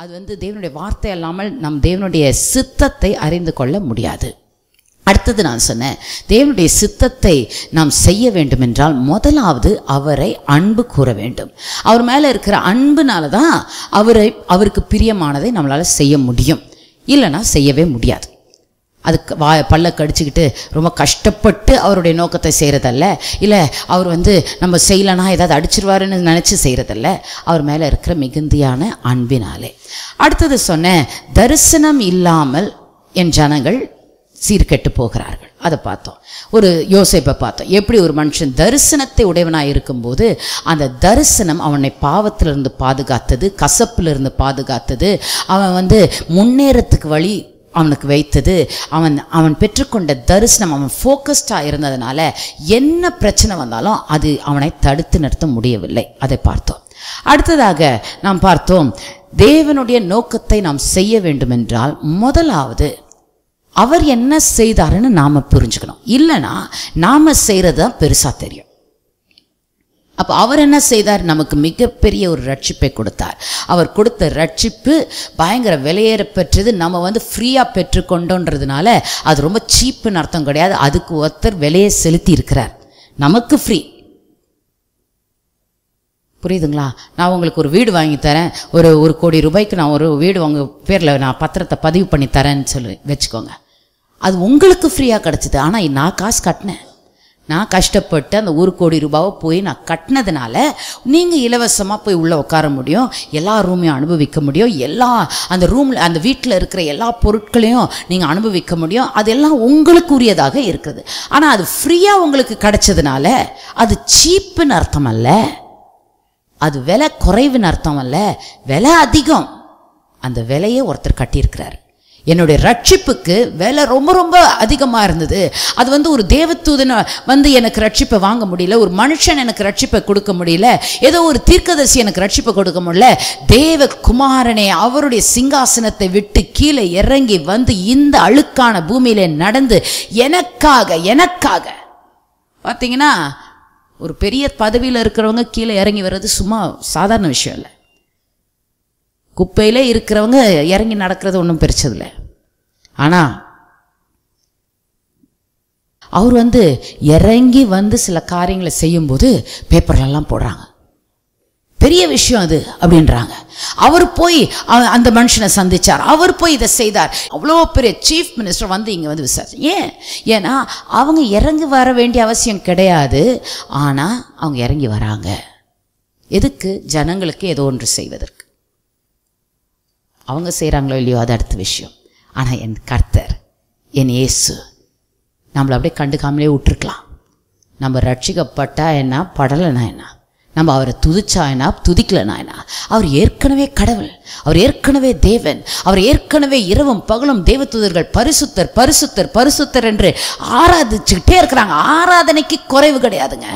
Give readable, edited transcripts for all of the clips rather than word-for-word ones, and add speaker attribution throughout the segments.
Speaker 1: அது வந்து தேவனுடைய வார்த்தை இல்லாமல் நம் தேவனுடைய சித்தத்தை அறிந்து கொள்ள முடியாது. அடுத்தது நான் சொன்னேன், தேவனுடைய சித்தத்தை நாம் செய்ய வேண்டும் என்றால் முதலாவது அவரை அன்பு கூற வேண்டும். அவர் மேலே இருக்கிற அன்புனால தான் அவருக்கு பிரியமானதை நம்மளால் செய்ய முடியும், இல்லைன்னா செய்யவே முடியாது. அதுக்கு பல்ல கடிச்சிக்கிட்டு ரொம்ப கஷ்டப்பட்டு அவருடைய நோக்கத்தை செய்கிறதல்ல, இல்லை அவர் வந்து நம்ம செய்யலைன்னா ஏதாவது அடிச்சிருவாருன்னு நினச்சி செய்கிறதல்ல, அவர் மேலே இருக்கிற மிகுந்தியான அன்பினாலே. அடுத்தது சொன்னேன், தரிசனம் இல்லாமல் என் ஜனங்கள் சீர்கெட்டு போகிறார்கள். அதை பார்த்தோம். ஒரு யோசேப்பை பார்த்தோம், எப்படி ஒரு மனுஷன் தரிசனத்தை உடையவனாக இருக்கும்போது அந்த தரிசனம் அவனை பாவத்திலிருந்து பாதுகாத்தது, கசப்பிலிருந்து பாதுகாத்தது, அவன் வந்து முன்னேறத்துக்கு வழி அவனுக்கு வைத்தது. அவன் பெற்றுக்கொண்ட தரிசனம் அவன் ஃபோக்கஸ்டாக இருந்ததுனால என்ன பிரச்சனை வந்தாலும் அது அவனை தடுத்து நிறுத்த முடியவில்லை. அதை பார்த்தோம். அடுத்ததாக நாம் பார்த்தோம், தேவனுடைய நோக்கத்தை நாம் செய்ய வேண்டும் என்றால் முதலாவது அவர் என்ன செய்தாருன்னு நாம் புரிஞ்சுக்கணும். இல்லைன்னா நாம் செய்கிறது தான் பெருசாக தெரியும். அப்போ அவர் என்ன செய்தார்? நமக்கு மிகப்பெரிய ஒரு ரட்சிப்பை கொடுத்தார். அவர் கொடுத்த ரட்சிப்பு பயங்கர விலையேற பெற்றது. நம்ம வந்து ஃப்ரீயாக பெற்றுக்கொண்டோன்றதுனால அது ரொம்ப சீப்புன்னு அர்த்தம் கிடையாது. அதுக்கு ஒருத்தர் விலையை செலுத்தி இருக்கிறார், நமக்கு ஃப்ரீ. புரியுதுங்களா? நான் உங்களுக்கு ஒரு வீடு வாங்கி தரேன், ஒரு 1 கோடி ரூபாய்க்கு நான் ஒரு வீடு உங்கள் பேரில் நான் பத்திரத்தை பதிவு பண்ணி தரேன்னு சொல்லி வச்சுக்கோங்க. அது உங்களுக்கு ஃப்ரீயாக கிடச்சிது. ஆனால் நான் காசு கட்டினேன், நான் கஷ்டப்பட்டு அந்த 1 கோடி ரூபாவை போய் நான் கட்டினதுனால நீங்கள் இலவசமாக போய் உள்ளே உட்கார முடியும், எல்லா ரூமையும் அனுபவிக்க முடியும், எல்லா அந்த ரூமில் அந்த வீட்டில் இருக்கிற எல்லா பொருட்களையும் நீங்கள் அனுபவிக்க முடியும். அதெல்லாம் உங்களுக்கு உரியதாக இருக்குது. ஆனால் அது ஃப்ரீயாக உங்களுக்கு கிடச்சதுனால அது சீப்புன்னு அர்த்தம் அல்ல, அது விலை குறைவுன்னு அர்த்தம் அல்ல, விலை அதிகம். அந்த விலையை ஒருத்தர் கட்டியிருக்கிறார். என்னுடைய ரட்சிப்புக்கு விலை ரொம்ப ரொம்ப அதிகமாக இருந்தது. அது வந்து ஒரு தேவதூதனை வந்து எனக்கு ரட்சிப்பை வாங்க முடியல, ஒரு மனுஷன் எனக்கு ரட்சிப்பை கொடுக்க முடியல, ஏதோ ஒரு தீர்க்கதரிசி எனக்கு ரட்சிப்பை கொடுக்க முடியல. தேவ குமாரனே அவருடைய சிங்காசனத்தை விட்டு கீழே இறங்கி வந்து இந்த அழுக்கான பூமியில நடந்து எனக்காக பார்த்தீங்கன்னா, ஒரு பெரிய பதவியில் இருக்கிறவங்க கீழே இறங்கி வர்றது சும்மா சாதாரண விஷயம் இல்லை. குப்பையிலே இருக்கிறவங்க இறங்கி நடக்கிறது ஒன்றும் பெருசதில்லை. ஆனால் அவர் வந்து இறங்கி வந்து சில காரியங்களை செய்யும்போது பேப்பர்லாம் போடுறாங்க, பெரிய விஷயம் அது அப்படின்றாங்க. அவர் போய் அந்த மனுஷனை சந்திச்சார், அவர் போய் இதை செய்தார். அவ்வளோ பெரிய சீஃப் மினிஸ்டர் வந்து இங்கே வந்து விசாரிச்சு. ஏன்னா அவங்க இறங்கி வர வேண்டிய அவசியம் கிடையாது, ஆனால் அவங்க இறங்கி வராங்க. எதுக்கு? ஜனங்களுக்கு ஏதோ ஒன்று செய்வதற்கு. அவங்க செய்கிறாங்களோ இல்லையோ அது அடுத்த விஷயம். ஆனால் என் கர்த்தர், என் இயேசு நம்மளை அப்படியே கண்டுக்காமலே விட்டுருக்கலாம். நம்ம ரட்சிக்கப்பட்டா என்ன, படலைனா என்ன, நம்ம அவரை துதிச்சா என்ன, துதிக்கலனா என்ன, அவர் ஏற்கனவே கடவுள், அவர் ஏற்கனவே தேவன், அவர் ஏற்கனவே இரவும் பகலும் தேவதூதர்கள் பரிசுத்தர் பரிசுத்தர் பரிசுத்தர் என்று ஆராதிச்சுக்கிட்டே இருக்கிறாங்க. ஆராதனைக்கு குறைவு கிடையாதுங்க.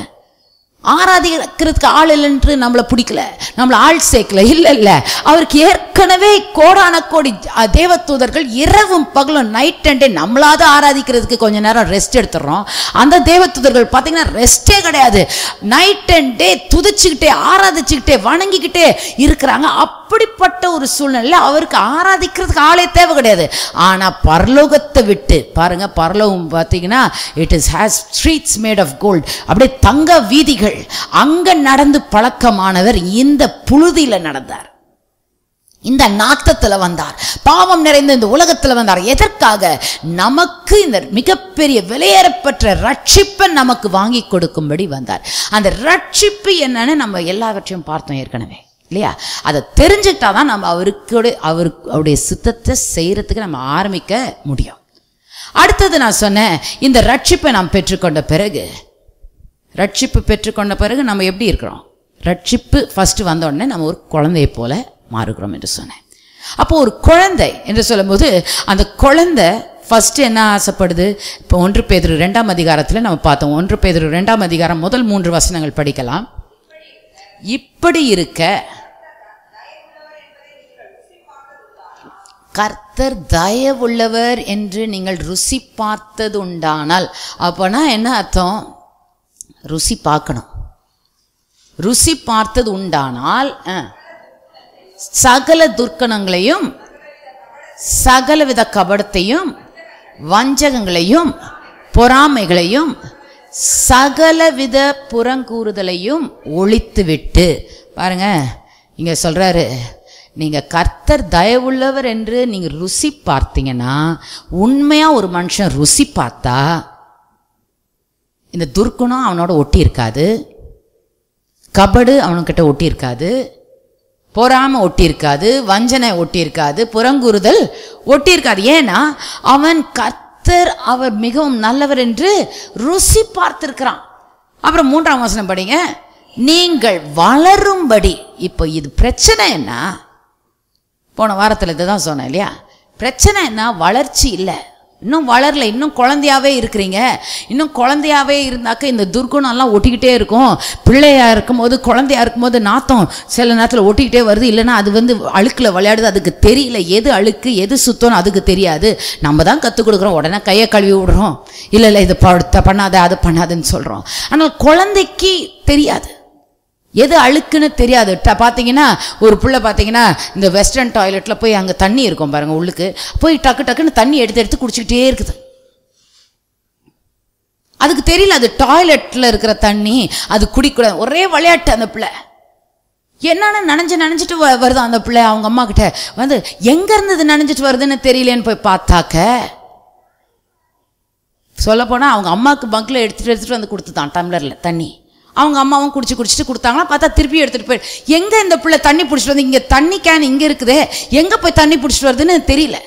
Speaker 1: ஆராதிக்கிறதுக்கு ஆள் இல்லைன்று நம்மளை பிடிக்கல, நம்மளை ஆள் சேர்க்கல, இல்லை. அவருக்கு ஏற்கனவே கோடான கோடி தேவதூதர்கள் இரவும் பகலும் நைட் அண்ட் டே. நம்மளாவது ஆராதிக்கிறதுக்கு கொஞ்ச நேரம் ரெஸ்ட் எடுத்துடுறோம், அந்த தேவதூதர்கள் பார்த்தீங்கன்னா ரெஸ்டே கிடையாது. நைட் அண்ட் டே துதிச்சுக்கிட்டே ஆராதிச்சுக்கிட்டே வணங்கிக்கிட்டே இருக்கிறாங்க. அப்படிப்பட்ட ஒரு சூழ்நிலை அவருக்கு ஆராதிக்கிறதுக்கு ஆளே தேவை கிடையாது. ஆனால் பரலோகத்தை விட்டு பாருங்க, பரலோகம் பார்த்தீங்கன்னா it is has streets made of gold, அப்படியே தங்க வீதிகள். அங்க நடந்து பழக்கமானவர் இந்த புழுதியில நடந்தார், இந்த நாத்தத்தில் வந்தார், பாவம் நிறைந்த இந்த உலகத்தில் வந்தார். எதற்காக? நமக்கு இந்த மிகப்பெரிய விலையேறப்பட்ட ரட்சிப்பை நமக்கு வாங்கி கொடுக்கும்படி வந்தார். அந்த ரட்சிப்பு என்னன்னு நம்ம எல்லாவற்றையும் பார்த்தோம் ஏற்கனவே, இல்லையா? அதை தெரிஞ்சுக்கிட்டா தான் நம்ம அவருடைய சித்தத்தை செய்யறதுக்கு நம்ம ஆரம்பிக்க முடியும். அடுத்தது நான் சொன்னேன், இந்த ரட்சிப்பை நாம் பெற்றுக்கொண்ட பிறகு நம்ம எப்படி இருக்கிறோம்? ரட்சிப்பு ஃபர்ஸ்ட் வந்த உடனே நம்ம ஒரு குழந்தையை போல மாறுகிறோம் என்று சொன்னேன். அப்போ ஒரு குழந்தை என்று சொல்லும்போது அந்த குழந்தை ஃபர்ஸ்ட் என்ன ஆசைப்படுது? இப்போ 1 பேதுரு 2ஆம் அதிகாரத்தில் நம்ம பார்த்தோம். 1 பேதுரு 2ஆம் அதிகாரம் முதல் 3 வசனங்கள் படிக்கலாம். இப்படி இருக்க கர்த்தர் தயவுள்ளவர் என்று நீங்கள் ருசி பார்த்தது உண்டானால், அப்போனா என்ன அர்த்தம்? ருசி பார்க்கணும். ருசி பார்த்தது உண்டானால் சகல துர்க்கணங்களையும் சகலவித கபடத்தையும் வஞ்சகங்களையும் பொறாமைகளையும் சகலவித புறங்கூறுதலையும் ஒழித்துவிட்டு. பாருங்க, இங்க சொல்றாரு, நீங்க கர்த்தர் தயவுள்ளவர் என்று நீங்க ருசி பார்த்தீங்கன்னா, உண்மையா ஒரு மனுஷன் ருசி பார்த்தா இந்த துர்க்குணம் அவனோட ஒட்டி இருக்காது, கபடு அவனுக்கிட்ட ஒட்டி இருக்காது, பொறாமை ஒட்டி இருக்காது, வஞ்சனை ஒட்டி இருக்காது, புறங்கூறுதல் ஒட்டி இருக்காது. ஏன்னா அவன் கர்த்தர் அவர் மிகவும் நல்லவர் என்று ருசி பார்த்திருக்கிறான். அப்புறம் 3ஆம் வசனம் படிங்க, நீங்கள் வளரும்படி. இப்போ இது பிரச்சனை என்ன? போன வாரத்தில் இதுதான் சொன்னேன் இல்லையா? பிரச்சனை என்ன? வளர்ச்சி இல்லை, இன்னும் வளரல, இன்னும் குழந்தையாவே இருக்கிறீங்க. இன்னும் குழந்தையாவே இருந்தாக்க இந்த துர்குணம்லாம் ஒட்டிக்கிட்டே இருக்கும். பிள்ளையா இருக்கும்போது, குழந்தையா இருக்கும்போது நாத்தம் சில நேரத்தில் ஒட்டிக்கிட்டே வருது. இல்லைன்னா அது அழுக்கில் விளையாடுது, அதுக்கு தெரியல எது அழுக்கு எது சுத்தம்னு அதுக்கு தெரியாது. நம்ம தான் கற்றுக் கொடுக்குறோம், உடனே கையை கழுவி விடுறோம், இல்லை இது பண்ணாத அது பண்ணாதுன்னு சொல்கிறோம். ஆனால் குழந்தைக்கு தெரியாது, எது அழுக்குன்னு தெரியாது. பார்த்தீங்கன்னா ஒரு பிள்ளை பார்த்தீங்கன்னா இந்த வெஸ்டர்ன் டாய்லெட்டில் போய் அங்கே தண்ணி இருக்கும் பாருங்கள், உள்ளுக்கு போய் டக்கு டக்குன்னு தண்ணி எடுத்து குடிச்சிக்கிட்டே இருக்குது. அதுக்கு தெரியல அது டாய்லெட்டில் இருக்கிற தண்ணி, அது குடிக்கூடாது. ஒரே விளையாட்டு அந்த பிள்ளை. என்னன்னு நனைஞ்சிட்டு வருது அந்த பிள்ளை. அவங்க அம்மா கிட்ட எங்கேருந்து இது நனைஞ்சிட்டு வருதுன்னு தெரியலேன்னு போய் பார்த்தாக்க, சொல்லப்போனால் அவங்க அம்மாவுக்கு பங்கில் எடுத்துகிட்டு வந்து கொடுத்துதான் டம்ளரில் தண்ணி. அவங்க அம்மாவும் குடிச்சிட்டு கொடுத்தாங்களா, பார்த்தா திருப்பி எடுத்துகிட்டு போய், எங்கே இந்த பிள்ளை தண்ணி பிடிச்சிட்டு வந்து, இங்கே தண்ணி கேன் இங்கே இருக்குதே, எங்கே போய் தண்ணி பிடிச்சிட்டு வருதுன்னு தெரியல.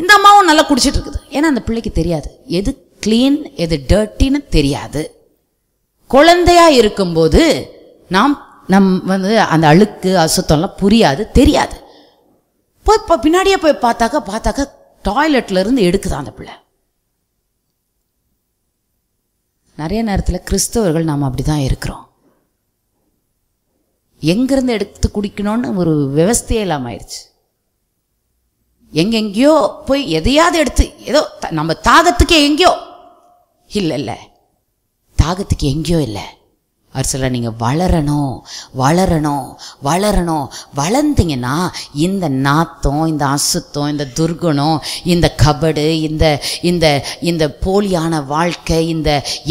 Speaker 1: இந்த அம்மாவும் நல்லா குடிச்சிட்டு இருக்குது. ஏன்னா அந்த பிள்ளைக்கு தெரியாது எது க்ளீன் எது டர்ட்டின்னு தெரியாது. குழந்தையா இருக்கும்போது நம் அந்த அழுக்கு அசுத்தம்லாம் புரியாது, தெரியாது. போய் பின்னாடியே போய் பார்த்தாக்க டாய்லெட்ல இருந்து எடுக்குதான் அந்த பிள்ளை. நிறைய நேரத்தில் கிறிஸ்தவர்கள் நாம் அப்படி தான் இருக்கிறோம். எங்கேருந்து எடுத்து குடிக்கணும்னு ஒரு விவஸ்தையே இல்லாமல் ஆயிடுச்சு. எங்கெங்கேயோ போய் எதையாவது எடுத்து, ஏதோ நம்ம தாகத்துக்கு எங்கேயோ இல்லை, தாகத்துக்கு எங்கேயோ இல்லை. அவர் சொல்ற, நீங்கள் வளரணும். வளர்ந்தீங்கன்னா இந்த நாத்தம், இந்த அசுத்தம், இந்த துர்குணம், இந்த கபடு, இந்த போலியான வாழ்க்கை, இந்த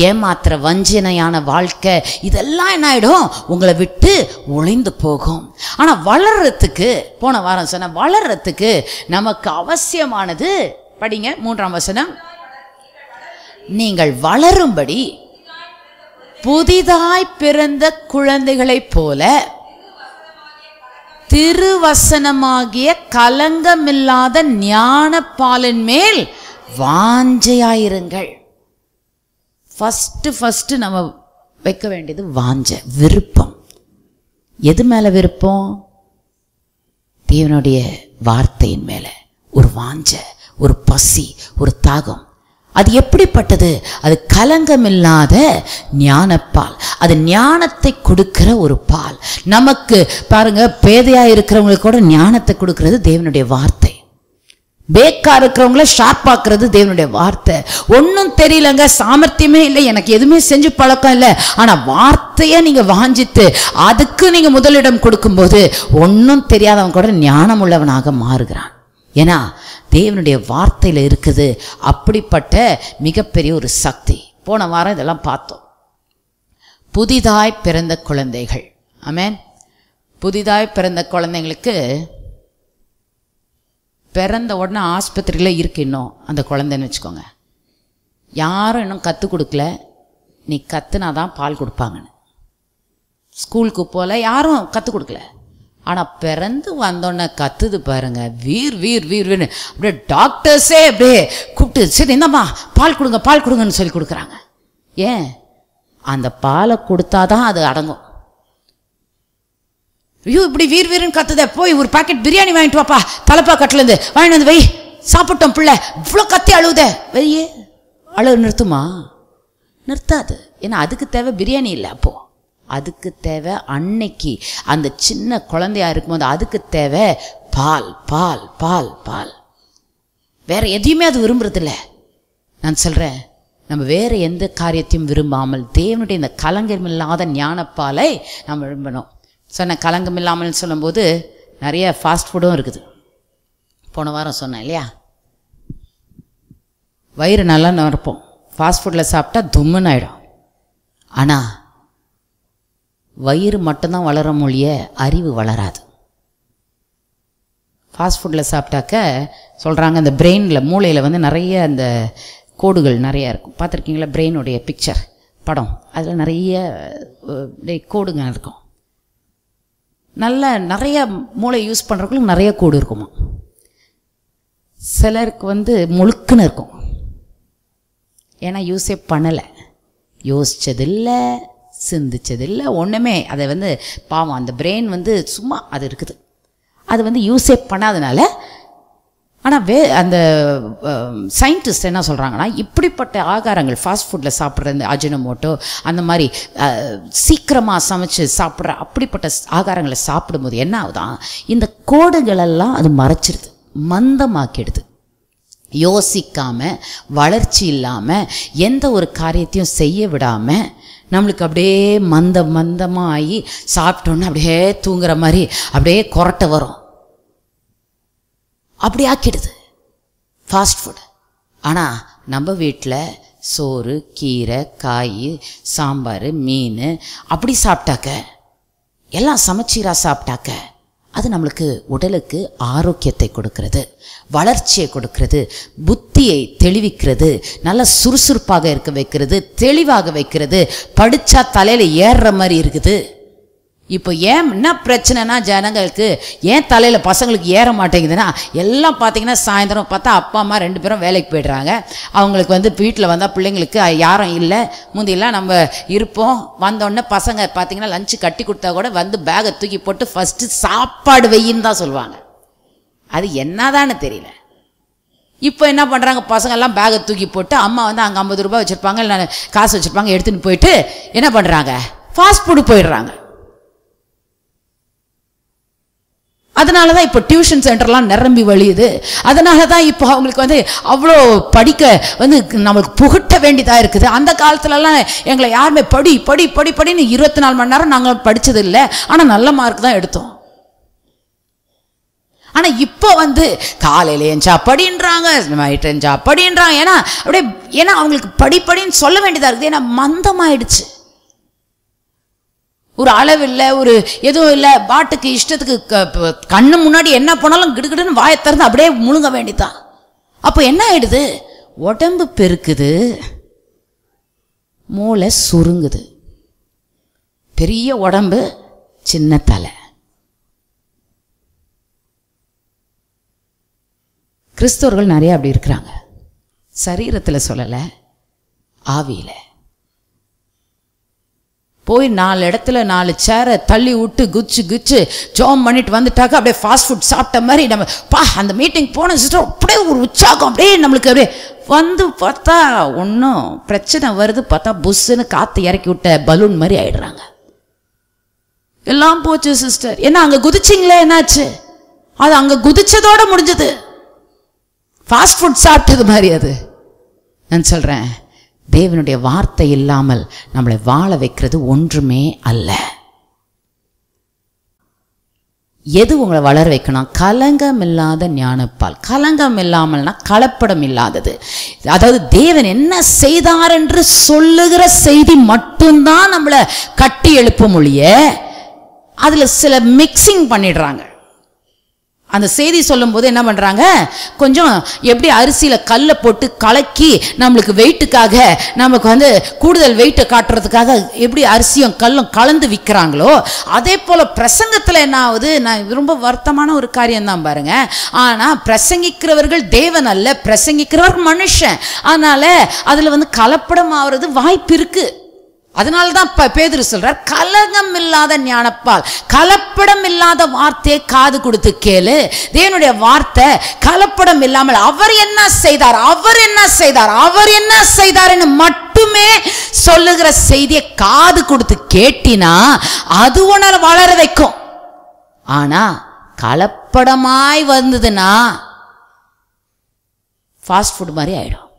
Speaker 1: ஏமாத்திர வஞ்சனையான வாழ்க்கை, இதெல்லாம் என்ன ஆகிடும்? உங்களை விட்டு ஒளிந்து போகும். ஆனால் வளர்றதுக்கு, போன வாரம் சொன்ன, வளர்றதுக்கு நமக்கு அவசியமானது படிங்க 3ஆம் வசனம், நீங்கள் வளரும்படி புதிதாய் பிறந்த குழந்தைகளைப் போல திருவசனமாகிய கலங்கமில்லாத ஞான பாலின் மேல் வாஞ்சையாயிருங்கள். ஃபர்ஸ்ட் நம்ம வைக்க வேண்டியது வாஞ்சை, விருப்பம். எது மேல விருப்பம்? தேவனுடைய வார்த்தையின் மேல ஒரு வாஞ்சை, ஒரு பசி, ஒரு தாகம். அது எப்படிப்பட்டது? அது கலங்கமில்லாத ஞானப்பால். அது ஞானத்தை கொடுக்கிற ஒரு பால். நமக்கு பாருங்க, பேதையா இருக்கிறவங்களுக்கு கூட ஞானத்தை கொடுக்கிறது தேவனுடைய வார்த்தை. பேக்கா இருக்கிறவங்கள ஷார்ப்பாக்குறது தேவனுடைய வார்த்தை. ஒன்றும் தெரியலங்க, சாமர்த்தியமே இல்லை, எனக்கு எதுவுமே செஞ்சு பழக்கம் இல்லை, ஆனால் வார்த்தையை நீங்கள் வாஞ்சித்து அதுக்கு நீங்கள் முதலிடம் கொடுக்கும்போது ஒன்றும் தெரியாதவன் கூட ஞானம் உள்ளவனாக மாறுகிறான். ஏன்னா தேவனுடைய வார்த்தையில் இருக்குது அப்படிப்பட்ட மிகப்பெரிய ஒரு சக்தி. போன வாரம் இதெல்லாம் பார்த்தோம். புதிதாய் பிறந்த குழந்தைகள், ஆமென். புதிதாய் பிறந்த குழந்தைங்களுக்கு பிறந்த உடனே ஆஸ்பத்திரியில் இருக்கு இன்னும் அந்த குழந்தைன்னு வச்சுக்கோங்க. யாரும் இன்னும் கற்றுக் கொடுக்கல, நீ கற்றுனாதான் பால் கொடுப்பாங்கன்னு. ஸ்கூலுக்கு போல யாரும் கற்றுக் கொடுக்கல. ஆனால் பிறந்து வந்தோன்னே கத்துது பாருங்க, வீர் வீர் வீர்னு. அப்படியே டாக்டர்ஸே அப்படியே கூப்பிட்டு, சரி இந்தம்மா பால் கொடுங்கன்னு சொல்லி கொடுக்குறாங்க. ஏன்? அந்த பாலை கொடுத்தாதான் அது அடங்கும். ஐயோ இப்படி வீர் வீருன்னு கத்துத, போய் ஒரு பாக்கெட் பிரியாணி வாங்கிட்டு வாப்பா, தலைப்பா கட்டிலேருந்து வாங்கிட்டு வந்து வை, சாப்பிட்டோம் பிள்ளை, இவ்வளோ கத்தி அழுவுத, வெய்யே அழுவு நிறுத்துமா? நிறுத்தாது. ஏன்னா அதுக்கு தேவை பிரியாணி இல்லை. அப்போது அதுக்கு தேவை அன்னைக்கு அந்த சின்ன குழந்தையா இருக்கும்போது அதுக்கு தேவை பால் பால் பால் பால். வேற எதையுமே அது விரும்புறதில்ல. நான் சொல்கிறேன், நம்ம வேறு எந்த காரியத்தையும் விரும்பாமல் தேவனுடைய இந்த கலங்கமில்லாத ஞானப்பாலை நாம் விரும்பணும். சொன்ன கலங்கமில்லாமல் சொல்லும்போது நிறைய ஃபாஸ்ட் ஃபுட்டும் இருக்குது. போன வாரம் சொன்னேன் இல்லையா, வயிறு நல்லா நிரப்போம், ஃபாஸ்ட் ஃபுட்டில் சாப்பிட்டா தும்முன்னு ஆகிடும். ஆனால் வயிறு மட்டும்தான் வளர மொழிய அறிவு வளராது. ஃபாஸ்ட் ஃபுட்டில் சாப்பிட்டாக்க சொல்கிறாங்க இந்த பிரெயினில் மூளையில் வந்து நிறைய அந்த கோடுகள் நிறையா இருக்கும். பார்த்துருக்கீங்களா? பிரெயினுடைய பிக்சர் படம், அதில் நிறைய கோடுங்க இருக்கும். நிறைய மூளை யூஸ் பண்ணுறவங்களுக்கு நிறைய கோடு இருக்குமா. சிலருக்கு வந்து முழுக்குன்னு இருக்கும், ஏன்னா யூஸே பண்ணலை, யோசித்ததில்லை, சிந்திச்சதில்லை, ஒன்றுமே. அதை வந்து பாவம் அந்த பிரெயின் வந்து சும்மா அது இருக்குது, அது வந்து யூஸே பண்ணாதனால. ஆனால் அந்த சயின்டிஸ்ட் என்ன சொல்கிறாங்கன்னா, இப்படிப்பட்ட ஆகாரங்கள் ஃபாஸ்ட் ஃபுட்டில் சாப்பிட்ற இந்த அஜினோமோட்டோ அந்த மாதிரி சீக்கிரமாக சமைச்சு சாப்பிட்ற அப்படிப்பட்ட ஆகாரங்களை சாப்பிடும்போது என்ன ஆகுதான், இந்த கோடுகளெல்லாம் அது மறைச்சிடுது, மந்தமாக்கிடுது. யோசிக்காமல், வளர்ச்சி இல்லாமல், எந்த ஒரு காரியத்தையும் செய்ய விடாமல் நம்மளுக்கு அப்படியே மந்தமாக ஆகி சாப்பிட்டோன்னு அப்படியே தூங்குற மாதிரி அப்படியே கொரட்டை வரும், அப்படி ஆக்கிடுது ஃபாஸ்ட் ஃபுட். ஆனால் நம்ம வீட்டில் சோறு, கீரை, காய், சாம்பார், மீன் அப்படி சாப்பிட்டாக்க, எல்லாம் சமச்சீராக சாப்பிட்டாக்க அது நம்மளுக்கு உடலுக்கு ஆரோக்கியத்தை கொடுக்கிறது, வளர்ச்சியை கொடுக்கிறது, புத்தியை தெளிவிக்கிறது, நல்ல சுறுசுறுப்பாக இருக்க வைக்கிறது, தெளிவாக வைக்கிறது, படித்தா தலையில் ஏறுற மாதிரி இருக்குது. இப்போ ஏன் என்ன பிரச்சனைனா, ஜனங்களுக்கு ஏன் தலையில் பசங்களுக்கு ஏற மாட்டேங்குதுன்னா, எல்லாம் பார்த்தீங்கன்னா சாயந்தரம் பார்த்தா அப்பா அம்மா 2 பேரும் வேலைக்கு போய்ட்றாங்க. அவங்களுக்கு வந்து வீட்டில் வந்தால் பிள்ளைங்களுக்கு யாரும் இல்லை. முந்தியெல்லாம் நம்ம இருப்போம், வந்தோடனே பசங்க பார்த்தீங்கன்னா லஞ்சு கட்டி கொடுத்தா கூட வந்து பேகை தூக்கி போட்டு ஃபஸ்ட்டு சாப்பாடு வையின்னு தான் சொல்லுவாங்க. அது என்னதான்னு தெரியல. இப்போ என்ன பண்ணுறாங்க, பசங்கள்லாம் பேகை தூக்கி போட்டு அம்மா வந்து அங்கே 50 ரூபாய் வச்சுருப்பாங்க, இல்லை காசு வச்சுருப்பாங்க, எடுத்துகிட்டு போயிட்டு என்ன பண்ணுறாங்க, ஃபாஸ்ட் ஃபுட்டு போயிடுறாங்க. அதனால தான் இப்போ டியூஷன் சென்டர்லாம் நிரம்பி வழியுது. அதனால தான் இப்போ அவங்களுக்கு வந்து அவ்வளோ படிக்க வந்து நம்மளுக்கு புகட்ட வேண்டியதாக இருக்குது. அந்த காலத்துலலாம் எங்களை யாருமே படின்னு 24 மணி நேரம் நாங்கள் படித்தது இல்லை, ஆனால் நல்ல மார்க் தான் எடுத்தோம். ஆனால் இப்போ வந்து காலையில் எஞ்சா படின்றாங்க, நைட் எஞ்சா படின்றாங்க. ஏன்னா அவங்களுக்கு படின்னு சொல்ல வேண்டியதாக இருக்குது. ஏன்னா மந்தமாயிடுச்சு, ஒரு அளவு இல்லை, ஒரு எதுவும் இல்லை, பாட்டுக்கு இஷ்டத்துக்கு கண்ணு முன்னாடி என்ன போனாலும் கிடுகிடுன்னு வாயை திறந்து அப்படியே முழுங்க வேண்டியதான். அப்போ என்ன ஆயிடுது, உடம்பு பெருக்குது, மூளை சுருங்குது. பெரிய உடம்பு, சின்ன தலை. கிறிஸ்தவர்கள் நிறைய அப்படி இருக்கிறாங்க. சரீரத்தில் சொல்லலை, ஆவியில். போய் 4 இடத்துல 4 சேரை தள்ளி விட்டு குச்சு ஜோம் பண்ணிட்டு வந்துட்டாக்க அப்படியே ஃபாஸ்ட் ஃபுட் சாப்பிட்ட மாதிரி நம்ம அந்த மீட்டிங் போன சிஸ்டர் அப்படியே ஒரு உற்சாகம், அப்படியே நம்மளுக்கு அப்படியே வந்து பார்த்தா ஒன்றும் பிரச்சனை வருது, பார்த்தா புஷ்ஷுன்னு காற்று இறக்கி விட்ட பலூன் மாதிரி ஆயிடுறாங்க. எல்லாம் போச்சு சிஸ்டர். ஏன்னா அங்கே குதிச்சிங்களே, என்னாச்சு, அது அங்கே குதிச்சதோட முடிஞ்சது, ஃபாஸ்ட் ஃபுட் சாப்பிட்டது மாதிரி. அது நான் சொல்கிறேன், தேவனுடைய வார்த்தை இல்லாமல் நம்மளை வாழ வைக்கிறது ஒன்றுமே அல்ல. எது உங்களை வளர வைக்கணும், கலங்கம் இல்லாத ஞானப்பால். கலங்கம் இல்லாமல்னா கலப்படம் இல்லாதது. அதாவது தேவன் என்ன செய்தார் என்று சொல்லுகிற செய்தி மட்டும்தான் நம்மளை கட்டி எழுப்ப மொழிய, அதுல சில மிக்சிங் பண்ணிடுறாங்க. அந்த செய்தி சொல்லும் போது என்ன பண்றாங்க, கொஞ்சம் எப்படி அரிசியில் கல்லை போட்டு கலக்கி நம்மளுக்கு வெயிட்டுக்காக, நமக்கு வந்து கூடுதல் வெயிட்டை காட்டுறதுக்காக எப்படி அரிசியும் கல்லும் கலந்து விற்கிறாங்களோ, அதே போல பிரசங்கத்தில் என்ன ஆகுது, நான் ரொம்ப வருத்தமான ஒரு காரியம் தான் பாருங்க. ஆனால் பிரசங்கிக்கிறவர்கள் தேவன் அல்ல, பிரசங்கிக்கிறவர்கள் மனுஷன். அதனால அதில் வந்து கலப்படம் ஆகிறது வாய்ப்பு இருக்கு. அதனால தான் பேதுரு சொல்றார், கலகம் இல்லாத ஞானப்பால், கலப்படம் இல்லாத வார்த்தையை காது கொடுத்து கேளு. தேவனுடைய வார்த்தை கலப்படம் இல்லாமல் அவர் என்ன செய்தார், அவர் என்ன செய்தார், அவர் என்ன செய்தார் என்று மட்டுமே சொல்லுகிற செய்தியை காது கொடுத்து கேட்டினா அது உன்னை வளர வைக்கும். ஆனா கலப்படமாய் வந்ததுன்னா ஃபாஸ்ட் ஃபுட் மாதிரி ஆயிடும்.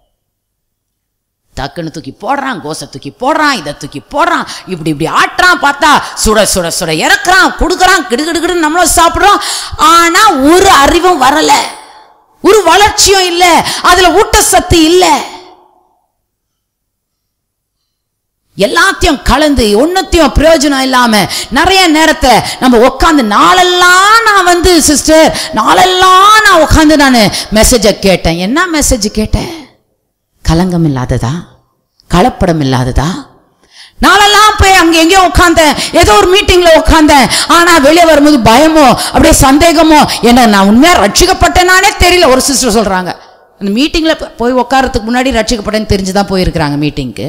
Speaker 1: டக்குன்னு தூக்கி போடுறான், கோசை தூக்கி போடுறான், இதை தூக்கி போடுறான், இப்படி இப்படி ஆட்டுறான், பார்த்தா சுட சுட சுட இறக்குறான், கொடுக்குறான், கிடுகிடுகிடுன்னு நம்மளும் சாப்பிட்றோம். ஆனால் ஒரு அறிவும் வரலை, ஒரு வளர்ச்சியும் இல்லை, அதில் ஊட்டச்சத்து இல்லை. எல்லாத்தையும் கலந்து ஒன்னத்தையும் பிரயோஜனம் இல்லாம நிறைய நேரத்தை நம்ம உட்காந்து நாளெல்லாம் நான் சிஸ்டர் நாளெல்லாம் நான் உட்காந்து நான் மெசேஜை கேட்டேன். என்ன மெசேஜ் கேட்டேன்? கலங்கம் இல்லாததா, கலப்படம் இல்லாததா? நாளெல்லாம் போய் அங்கே எங்கேயோ உட்காந்தேன், ஏதோ ஒரு மீட்டிங்ல உட்காந்தேன். ஆனா வெளியே வரும்போது பயமோ அப்படியே சந்தேகமோ, என்ன நான் உண்மையா ரட்சிக்கப்பட்டேனானே தெரியல. ஒரு சிஸ்டர் சொல்றாங்க, அந்த மீட்டிங்ல போய் உட்காரத்துக்கு முன்னாடி ரட்சிக்கப்பட்டேன்னு தெரிஞ்சுதான் போயிருக்கிறாங்க மீட்டிங்க்கு.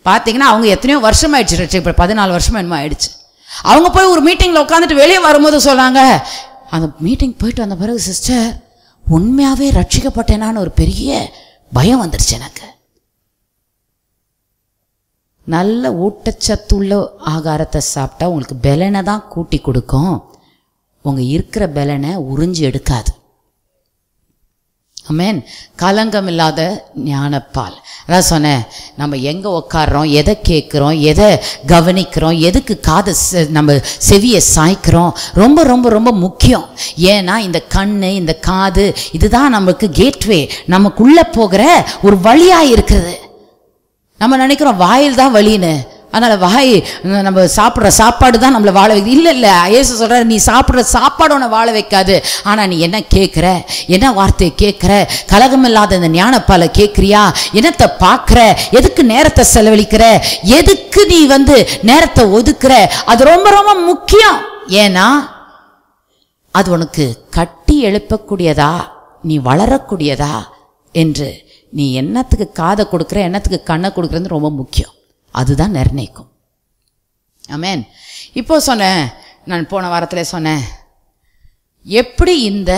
Speaker 1: பார்த்தீங்கன்னா அவங்க எத்தனையோ வருஷம் ஆயிடுச்சு, ரட்சிக்கப்பட்ட 14 வருஷம் என்னமோ ஆயிடுச்சு. அவங்க போய் ஒரு மீட்டிங்கில் உட்காந்துட்டு வெளியே வரும்போது சொல்கிறாங்க, அந்த மீட்டிங் போயிட்டு வந்த பிறகு சிஸ்டர் உண்மையாகவே ரட்சிக்கப்பட்டேனான்னு ஒரு பெரிய பயம் வந்துருச்சு எனக்கு. நல்ல ஊட்டச்சத்துள்ள ஆகாரத்தை சாப்பிட்டா உங்களுக்கு பலனை தான் கூட்டி கொடுக்கும், உங்கள் இருக்கிற பலனை உறிஞ்சி எடுக்காது. ஆமென். கலங்கம் இல்லாத ஞானப்பால். அதான் சொன்னேன், நம்ம எங்கே உட்காடுறோம், எதை கேட்குறோம், எதை கவனிக்கிறோம், எதுக்கு காதை நம்ம செவியை சாய்க்கிறோம், ரொம்ப ரொம்ப ரொம்ப முக்கியம். ஏன்னா இந்த கண், இந்த காது, இதுதான் நமக்கு கேட்வே, நமக்குள்ளே போகிற ஒரு வழியாக இருக்குது. நம்ம நினைக்கிறோம் வாயில் தான் வழின்னு, அதனால் வாய் நம்ம சாப்பிட்ற சாப்பாடு தான் நம்மளை வாழ வைக்குது. இல்லை இல்லை, இயேசு சொல்கிறார், நீ சாப்பிட்ற சாப்பாடு உன்னை வாழ வைக்காது, ஆனால் நீ என்ன கேட்குற, என்ன வார்த்தையை கேட்குற, கலகமில்லாத இந்த ஞானப்பாலை கேட்குறியா, என்னத்தை பார்க்குற, எதுக்கு நேரத்தை செலவழிக்கிற, எதுக்கு நீ நேரத்தை ஒதுக்குற, அது ரொம்ப ரொம்ப முக்கியம். ஏன்னா அது உனக்கு கட்டி எழுப்பக்கூடியதா, நீ வளரக்கூடியதா என்று, நீ என்னத்துக்கு காதை கொடுக்குற, என்னத்துக்கு கண்ணை கொடுக்குறது ரொம்ப முக்கியம். அதுதான் நிர்ணயிக்கும். ஆமென். இப்போ சொன்னேன், நான் போன வாரத்தில் சொன்னேன், எப்படி இந்த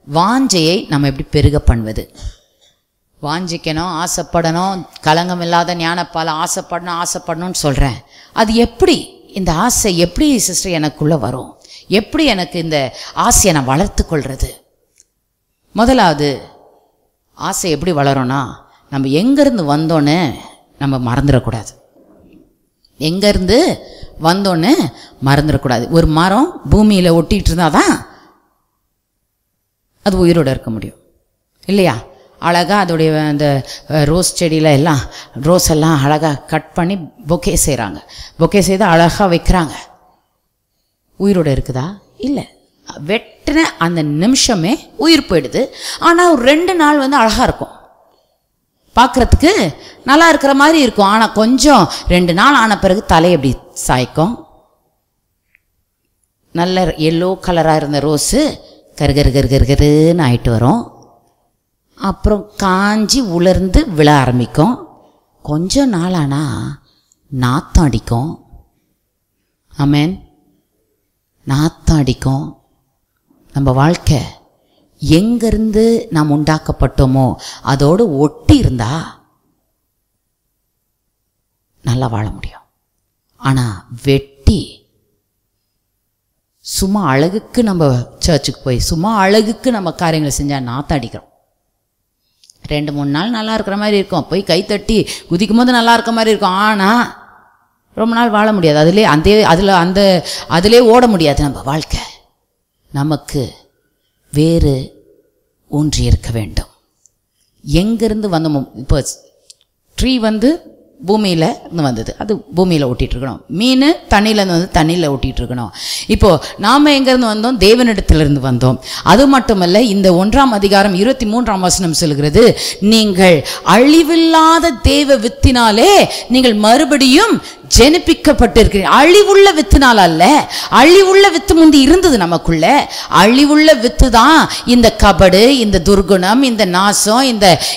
Speaker 1: வாஞ்சையை நம்ம எப்படி பெருக பண்ணுவது. வாஞ்சிக்கணும், ஆசைப்படணும், கலங்கம் இல்லாத ஞானப்பால் ஆசைப்படணும்னு சொல்கிறேன். அது எப்படி, இந்த ஆசை எப்படி சிஸ்டர் எனக்குள்ளே வரும், எப்படி எனக்கு இந்த ஆசையை நான் வளர்த்து கொள்வது? முதலாவது ஆசை எப்படி வளரும்னா, நம்ம எங்கேருந்து வந்தோன்னு நம்ம மறந்துடக்கூடாது. எங்கேருந்து வந்தோன்னு மறந்துடக்கூடாது. ஒரு மரம் பூமியில் ஒட்டிகிட்டு இருந்தால் தான் அது உயிரோடு இருக்க முடியும், இல்லையா? அழகாக அதோடைய அந்த ரோஸ் செடியில் எல்லாம் ரோஸ் எல்லாம் அழகாக கட் பண்ணி பொக்கே செய்கிறாங்க, பொக்கே செய்து அழகாக வைக்கிறாங்க. உயிரோடு இருக்குதா? இல்லை. வெட்டின அந்த நிமிஷமே உயிர் போயிடுது. ஆனால் ஒரு 2 நாள் அழகாக இருக்கும், பார்க்குறதுக்கு நல்லா இருக்கிற மாதிரி இருக்கும். ஆனால் கொஞ்சம் 2 நாள் ஆன பிறகு தலை எப்படி சாய்க்கும். நல்ல எல்லோ கலராக இருந்த ரோஸு கருகருன்னு ஆகிட்டு வரும். அப்புறம் காஞ்சி உலர்ந்து விழ ஆரம்பிக்கும். கொஞ்சம் நாள் ஆனால் நாத்தம் அடிக்கும். ஆமென். நாத்தம் அடிக்கும். நம்ம வாழ்க்கை எங்கிருந்து நாம் உண்டாக்கப்பட்டோமோ அதோடு ஒட்டி இருந்தா நல்லா வாழ முடியும். ஆனால் வெட்டி சும்மா அழகுக்கு நம்ம சர்ச்சுக்கு போய் சும்மா அழகுக்கு நம்ம காரியங்களை செஞ்சால் நாத்தம் அடிக்கிறோம். 2-3 நாள் நல்லா இருக்கிற மாதிரி இருக்கும், போய் கைத்தட்டி குதிக்கும் போது நல்லா இருக்க மாதிரி இருக்கும். ஆனால் ரொம்ப நாள் வாழ முடியாது. அதிலே ஓட முடியாது நம்ம வாழ்க்கை. நமக்கு வேறு ஊன்றி இருக்க வேண்டும். எங்கேருந்து வந்தோமோ, இப்போ ட்ரீ பூமியில் இருந்து வந்தது, அது பூமியில் ஒட்டிகிட்டு இருக்கணும். மீன் தண்ணியிலேருந்து தண்ணியில் ஒட்டிகிட்டு இருக்கணும். இப்போது நாம் எங்கேருந்து வந்தோம்? தேவனிடத்திலிருந்து வந்தோம். அது மட்டுமல்ல, இந்த 1ஆம் அதிகாரம் 23ஆம் வசனம் சொல்கிறது, நீங்கள் அழிவில்லாத தேவ வித்தினாலே நீங்கள் மறுபடியும் ஜெனிப்பிக்கப்பட்டிருக்கிறீர்கள். அழிவுள்ள வித்துனால் அல்ல. அழிவுள்ள வித்து முந்தி இருந்தது நமக்குள்ள. அழிவுள்ள வித்து தான் இந்த கபடு, இந்த துர்குணம், இந்த நாசம்,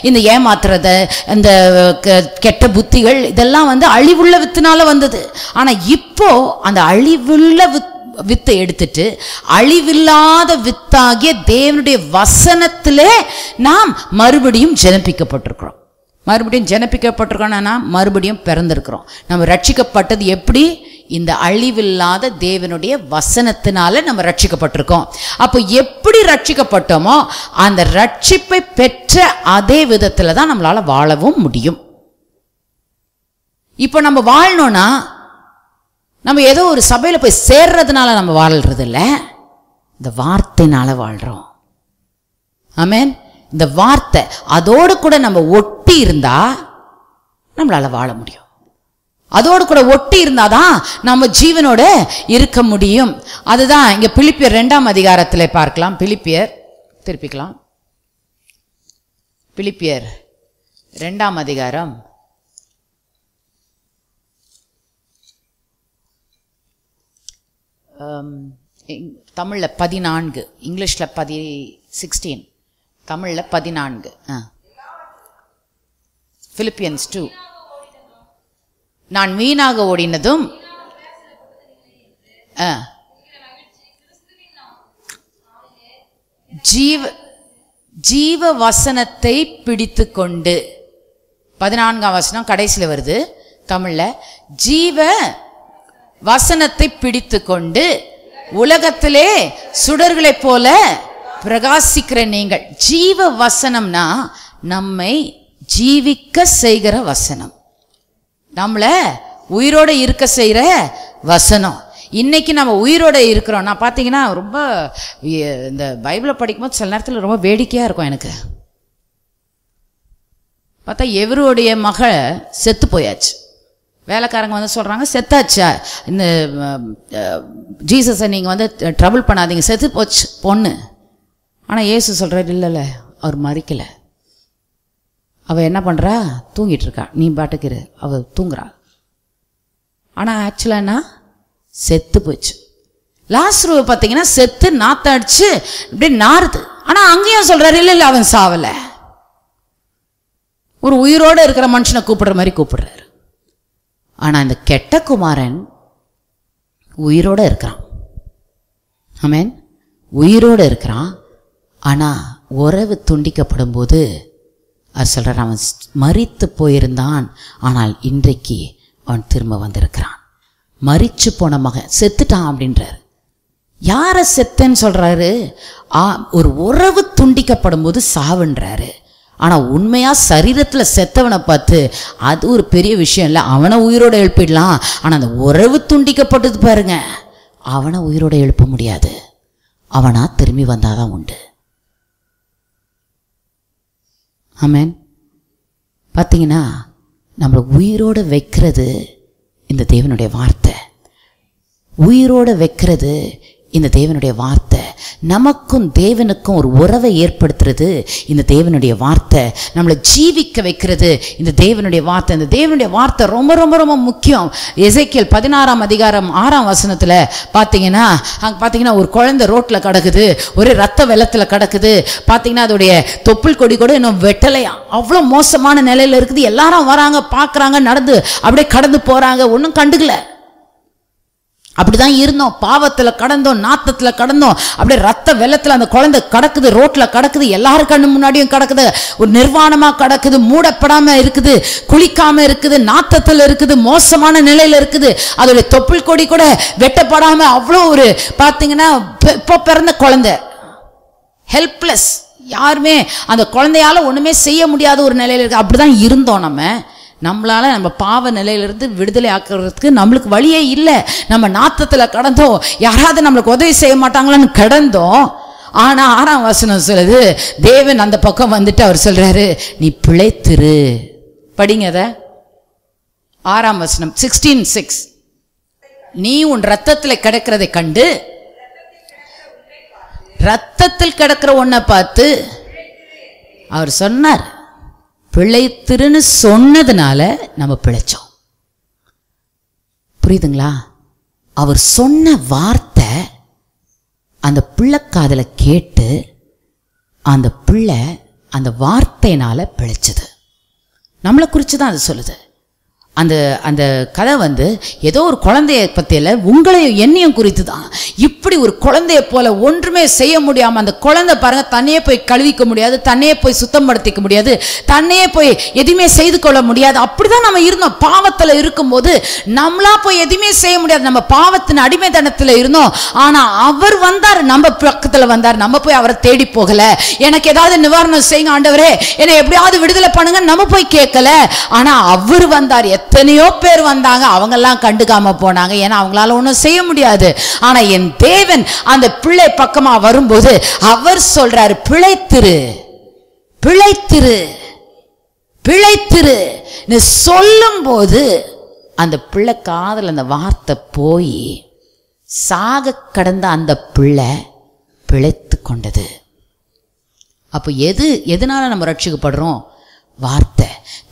Speaker 1: இந்த ஏமாத்துறது, இந்த கெட்ட புத்திகள், இதெல்லாம் அழிவுள்ள வித்துனால வந்தது. ஆனா இப்போ அந்த அழிவுள்ள வித்தை எடுத்துட்டு அழிவில்லாத வித்தாகிய தேவனுடைய வசனத்திலே நாம் மறுபடியும் ஜெனிப்பிக்கப்பட்டிருக்கிறோம். மறுபடியும் ஜெனிப்பிக்கப்பட்டிருக்கோம்னா மறுபடியும் பிறந்திருக்கிறோம். நம்ம ரட்சிக்கப்பட்டது எப்படி? இந்த அழிவில்லாத தேவனுடைய வசனத்தினால நம்ம ரட்சிக்கப்பட்டிருக்கோம். அப்போ எப்படி ரட்சிக்கப்பட்டோமோ அந்த ரட்சிப்பை பெற்ற அதே விதத்தில் தான் நம்மளால வாழவும் முடியும். இப்போ நம்ம வாழணும்னா நம்ம ஏதோ ஒரு சபையில் போய் சேர்றதுனால நம்ம வாழ்றது இல்லை, இந்த வார்த்தைனால வாழ்கிறோம். ஆமென். இந்த வார்த்தை அதோடு கூட நம்ம ஒட்டி இருந்தா நம்மளால வாழ முடியும். அதோடு கூட ஒட்டி இருந்தாதான் நம்ம ஜீவனோட இருக்க முடியும். அதுதான் இங்க பிலிப்பியர் 2ஆம் அதிகாரத்தில் பார்க்கலாம். பிலிப்பியர் திருப்பிக்கலாம். பிலிப்பியர் 2ஆம் அதிகாரம் தமிழில் 14, இங்கிலீஷில் 16, தமிழில் 14. பிலிப்பியன்ஸ் 2. நான் வீணாக ஓடினதும் ஜீவ வசனத்தை பிடித்து கொண்டு, 14ஆம் வசனம் கடைசியில் வருது தமிழில். ஜீவ வசனத்தை பிடித்து கொண்டு உலகத்திலே சுடர்களைப் போல பிரகாசிக்கிற நீங்கள். ஜீவ வசனம்னா நம்மை ஜீவிக்க செய்கிற வசனம், நம்மளை உயிரோட இருக்க செய்கிற வசனம். இன்னைக்கு நம்ம உயிரோட இருக்கிறோம். நான் பார்த்தீங்கன்னா ரொம்ப இந்த பைபிளை படிக்கும்போது சில நேரத்தில் ரொம்ப வேடிக்கையாக இருக்கும். எனக்கு பார்த்தா எவருடைய மகள் செத்து போயாச்சு. வேலைக்காரங்க வந்து சொல்கிறாங்க, செத்தாச்சா, இந்த ஜீசஸை நீங்கள் வந்து ட்ரபிள் பண்ணாதீங்க, செத்து போச்சு பொண்ணு. ஆனால் இயேசு சொல்கிறார், இல்லைல்ல, அவர் மறிக்கலை, அவள் என்ன பண்ணுறா, தூங்கிட்டு இருக்கா, நீ பாட்டுக்கிற, அவள் தூங்குறா. ஆனால் ஆக்சுவலானா செத்து போச்சு. லாசருவை பார்த்தீங்கன்னா செத்து நாத்த அடிச்சு இப்படி நாறுது. ஆனால் அங்கேயும் சொல்கிறார், இல்லை இல்லை அவன் சாவலை. ஒரு உயிரோடு இருக்கிற மனுஷனை கூப்பிடுற மாதிரி கூப்பிடுறாரு. ஆனால் இந்த கெட்ட குமாரன் உயிரோடு இருக்கிறான். ஆமென். உயிரோடு இருக்கிறான். ஆனால் உறவு துண்டிக்கப்படும் போது அது சொல்கிறார், அவன் மரித்து போயிருந்தான், ஆனால் இன்றைக்கு அவன் திரும்ப வந்திருக்கிறான். மரிச்சு போன மகன் செத்துட்டான் அப்படின்றார். யாரை செத்தேன்னு சொல்கிறாரு? ஒரு உறவு துண்டிக்கப்படும் போது சாவுன்றாரு. ஆனால் உண்மையாக சரீரத்தில் செத்தவனை பார்த்து அது ஒரு பெரிய விஷயம் இல்லை, அவனை உயிரோடு எழுப்பிடலாம். ஆனால் அந்த உறவு துண்டிக்கப்பட்டது பாருங்க, அவனை உயிரோடு எழுப்ப முடியாது. அவனா திரும்பி வந்தாதான் உண்டு. ஆமென். பார்த்தீங்கன்னா நம்மளை உயிரோடு வைக்கிறது இந்த தேவனுடைய வார்த்தை. உயிரோடு வைக்கிறது இந்த தேவனுடைய வார்த்தை. நமக்கும் தேவனுக்கும் ஒரு உறவை ஏற்படுத்துறது இந்த தேவனுடைய வார்த்தை. நம்மளை ஜீவிக்க வைக்கிறது இந்த தேவனுடைய வார்த்தை. இந்த தேவனுடைய வார்த்தை ரொம்ப ரொம்ப ரொம்ப முக்கியம். எசேக்கியேல் 16ஆம் அதிகாரம் 6ஆம் வசனத்தில் பார்த்தீங்கன்னா, அங்கே பார்த்தீங்கன்னா ஒரு குழந்தை ரோட்டில் கிடக்குது, ஒரே ரத்த வெள்ளத்தில் கிடக்குது. பார்த்தீங்கன்னா அதோடைய தொப்புள் கொடி கூட இன்னும் வெட்டலையா, அவ்வளோ மோசமான நிலையில் இருக்குது. எல்லாரும் வராங்க, பார்க்குறாங்க, நடந்து அப்படியே கடந்து போகிறாங்க, ஒன்றும் கண்டுக்கல. அப்படிதான் இருந்தோம், பாவத்தில் கடந்தோம், நாத்தத்தில் கடந்தோம், அப்படியே ரத்த வெள்ளத்தில் அந்த குழந்தை கிடக்குது, ரோட்டில் கிடக்குது, எல்லாரும் கண்ணு முன்னாடியும் கிடக்குது, ஒரு நிர்வாணமாக கிடக்குது, மூடப்படாமல் இருக்குது, குளிக்காமல் இருக்குது, நாத்தத்தில் இருக்குது, மோசமான நிலையில் இருக்குது. அதோடைய தொப்புள் கொடி கூட வெட்டப்படாமல் அவ்வளோ ஒரு பார்த்தீங்கன்னா இப்போ பிறந்த குழந்தை ஹெல்ப்லெஸ், யாருமே அந்த குழந்தையால் ஒன்றுமே செய்ய முடியாத ஒரு நிலையில் இருக்குது. அப்படி தான் இருந்தோம். நம்மளால் நம்ம பாவ நிலையிலிருந்து விடுதலை ஆக்குறதுக்கு நம்மளுக்கு வழியே இல்லை. நம்ம நாத்தத்தில் கடந்தோம், யாராவது நம்மளுக்கு உதவி செய்ய மாட்டாங்களான்னு கடந்தோம். ஆனால் 6ஆம் வசனம் சொல்லுது, தேவன் அந்த பக்கம் வந்துட்டு அவர் சொல்கிறாரு, நீ பிழைத்திரு. படிங்க அதை. 6ஆம் வசனம் 16:6. நீ உன் ரத்தத்தில் கிடக்கிறதை கண்டு, ரத்தத்தில் கிடக்கிற ஒன்றை பார்த்து அவர் சொன்னார், பிழைத்திருன்னு சொன்னதுனால நம்ம பிழைச்சோம். புரியுதுங்களா? அவர் சொன்ன வார்த்தை அந்த பிள்ளை காதுல கேட்டு அந்த பிள்ளை அந்த வார்த்தையினால பிழைச்சது. நம்மளை குறித்து தான் அது சொல்லுது. அந்த அந்த கதை ஏதோ ஒரு குழந்தைய பற்றியில் உங்களையும் என்னையும் குறித்து தான். இப்படி ஒரு குழந்தைய போல ஒன்றுமே செய்ய முடியாம அந்த குழந்தை பாருங்க, தன்னையே போய் கழுவிக்க முடியாது, தன்னையே போய் சுத்தப்படுத்திக்க முடியாது, தன்னையே போய் எதுவுமே செய்து கொள்ள முடியாது. அப்படிதான் நம்ம இருந்தோம். பாவத்துல இருக்கும்போது நம்மளா போய் எதுவுமே செய்ய முடியாது. நம்ம பாவத்தின் அடிமைத்தனத்துல இருந்தோம். ஆனா அவர் வந்தார், நம்ம பக்கத்துல வந்தார். நம்ம போய் அவரை தேடி போகல. எனக்கு ஏதாவது நிவாரணம் செய்யுங்க ஆண்டவரே, என்னை எப்படியாவது விடுதலை பண்ணுங்க நம்ம போய் கேட்கல. ஆனா அவர் வந்தார். எத்தனையோ பேர் வந்தாங்க, அவங்க எல்லாம் கண்டுக்காம போனாங்க. ஏன்னா அவங்களால ஒன்றும் செய்ய முடியாது. ஆனா என் தேவன் அந்த பிள்ளை பக்கமா வரும்போது அவர் சொல்றாரு, பிழைத்திரு, பிழைத்திரு, பிழைத்திரு சொல்லும் போது அந்த பிள்ளை காதல் அந்த வார்த்தை போய் சாக கடந்த அந்த பிள்ளை பிழைத்து கொண்டது. அப்போ எதனால நம்ம ரட்சிக்கப்படுறோம்? வார்த்தை.